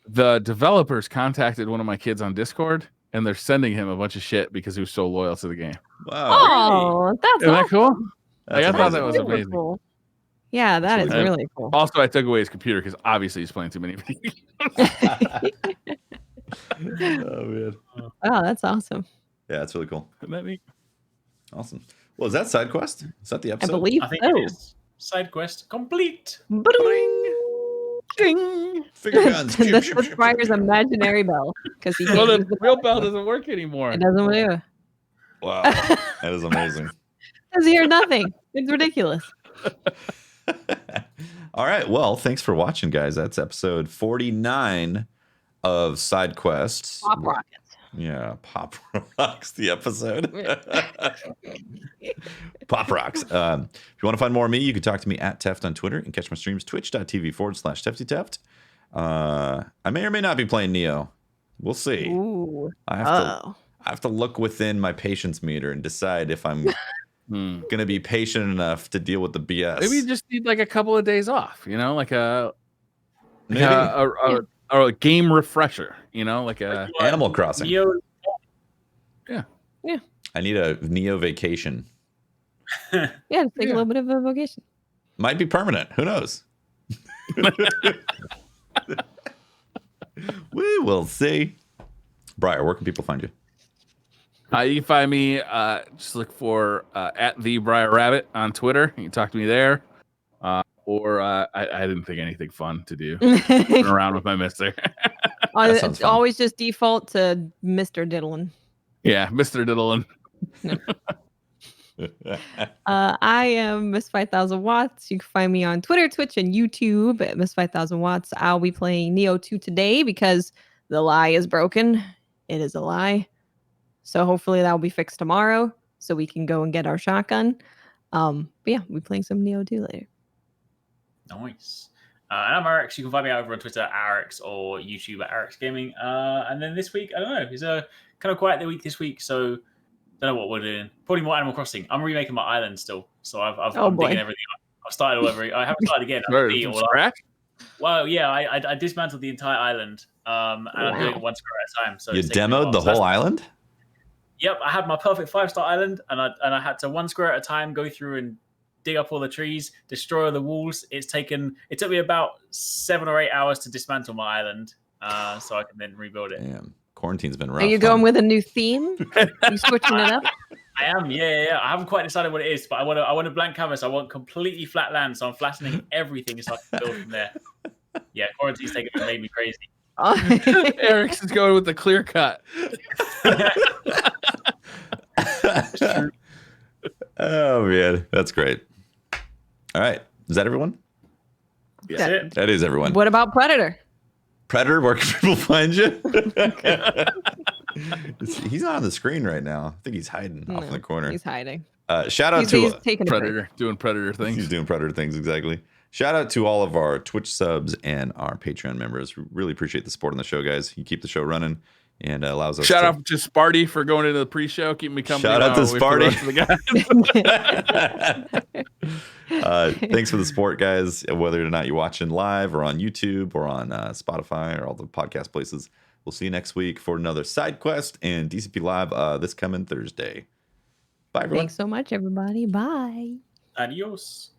Speaker 4: The developers contacted one of my kids on Discord, and they're sending him a bunch of shit because he was so loyal to the game.
Speaker 1: Wow.
Speaker 2: Oh, that's
Speaker 4: Isn't that cool?
Speaker 1: I
Speaker 4: thought that was amazing.
Speaker 2: Cool. Yeah, that is really cool.
Speaker 4: Also, I took away his computer because obviously he's playing too many videos.
Speaker 1: Oh man.
Speaker 2: Oh, that's awesome.
Speaker 1: Yeah, that's really cool.
Speaker 4: Isn't that neat?
Speaker 1: Awesome. Well, is that SideQuest? Is that the episode?
Speaker 2: I believe
Speaker 3: it is. SideQuest complete.
Speaker 2: Bring.
Speaker 1: Ding. Finger guns.
Speaker 2: This fires imaginary bell because
Speaker 4: the real bell doesn't work anymore.
Speaker 2: It doesn't move.
Speaker 1: Wow, that is amazing.
Speaker 2: Because you hear nothing. It's ridiculous.
Speaker 1: All right. Well, thanks for watching, guys. That's episode 49 of SideQuest.
Speaker 2: Pop rockets.
Speaker 1: Yeah, Pop Rocks, the episode. Pop Rocks. If you want to find more of me, you can talk to me at Teft on Twitter and catch my streams, twitch.tv/TeftyTeft. I may or may not be playing Nioh. We'll see.
Speaker 2: Ooh.
Speaker 1: I have to look within my patience meter and decide if I'm gonna be patient enough to deal with the BS.
Speaker 4: Maybe you just need like a couple of days off, like a game refresher, like a
Speaker 1: Animal Crossing.
Speaker 3: Nioh.
Speaker 4: Yeah.
Speaker 1: I need a Nioh vacation.
Speaker 2: Take a little bit of a vacation.
Speaker 1: Might be permanent. Who knows? We will see. Briar, where can people find you?
Speaker 4: You can find me. Just look for at the Briar Rabbit on Twitter. You can talk to me there. Or I didn't think anything fun to do. Run around with my mister.
Speaker 2: It's always just default to Mr. Diddlin.
Speaker 4: Yeah, Mr. Diddlin.
Speaker 2: I am Miss 5000 Watts. You can find me on Twitter, Twitch, and YouTube at Miss 5000 Watts. I'll be playing Nioh 2 today because the lie is broken. It is a lie. So hopefully that will be fixed tomorrow so we can go and get our shotgun. But yeah, we'll be playing some Nioh 2 later.
Speaker 3: Nice. And I'm Arix. You can find me over on Twitter at Arix or YouTube at Scuf Gaming. And then this week, I don't know, it's a kind of quiet week this week, so don't know what we're doing. Probably more Animal Crossing. I'm remaking my island still, so I'm digging everything up. I've started all over. I haven't started again.
Speaker 4: From scratch?
Speaker 3: Well, yeah, I dismantled the entire island, and I'm doing it one square at a time. So
Speaker 1: you demoed the whole island?
Speaker 3: Yep, I had my perfect 5-star island, and I had to one square at a time go through and dig up all the trees, destroy the walls. It took me about 7 or 8 hours to dismantle my island, so I can then rebuild it.
Speaker 1: Damn, quarantine's been rough.
Speaker 2: Are you going with a new theme? You switching it up?
Speaker 3: I am, yeah. I haven't quite decided what it is, but I want a blank canvas. I want completely flat land, so I'm flattening everything so I can build from there. Yeah, quarantine's made me crazy.
Speaker 4: Eric's is going with the clear cut.
Speaker 1: Oh man, that's great. All right, is that everyone?
Speaker 3: Yeah,
Speaker 1: that is everyone.
Speaker 2: What about Predator?
Speaker 1: Predator, where can people find you? He's not on the screen right now. I think he's hiding off in the corner.
Speaker 2: He's hiding.
Speaker 1: Shout out to
Speaker 4: Predator, doing Predator things.
Speaker 1: He's doing Predator things, exactly. Shout out to all of our Twitch subs and our Patreon members. We really appreciate the support on the show, guys. You keep the show running and allows us.
Speaker 4: Shout out to Sparty for going into the pre-show, keeping me company.
Speaker 1: Shout out to Sparty. Thanks for the support, guys. Whether or not you're watching live or on YouTube or on Spotify or all the podcast places, we'll see you next week for another SideQuest and DCP Live this coming Thursday. Bye, everyone.
Speaker 2: Thanks so much, everybody. Bye.
Speaker 3: Adios.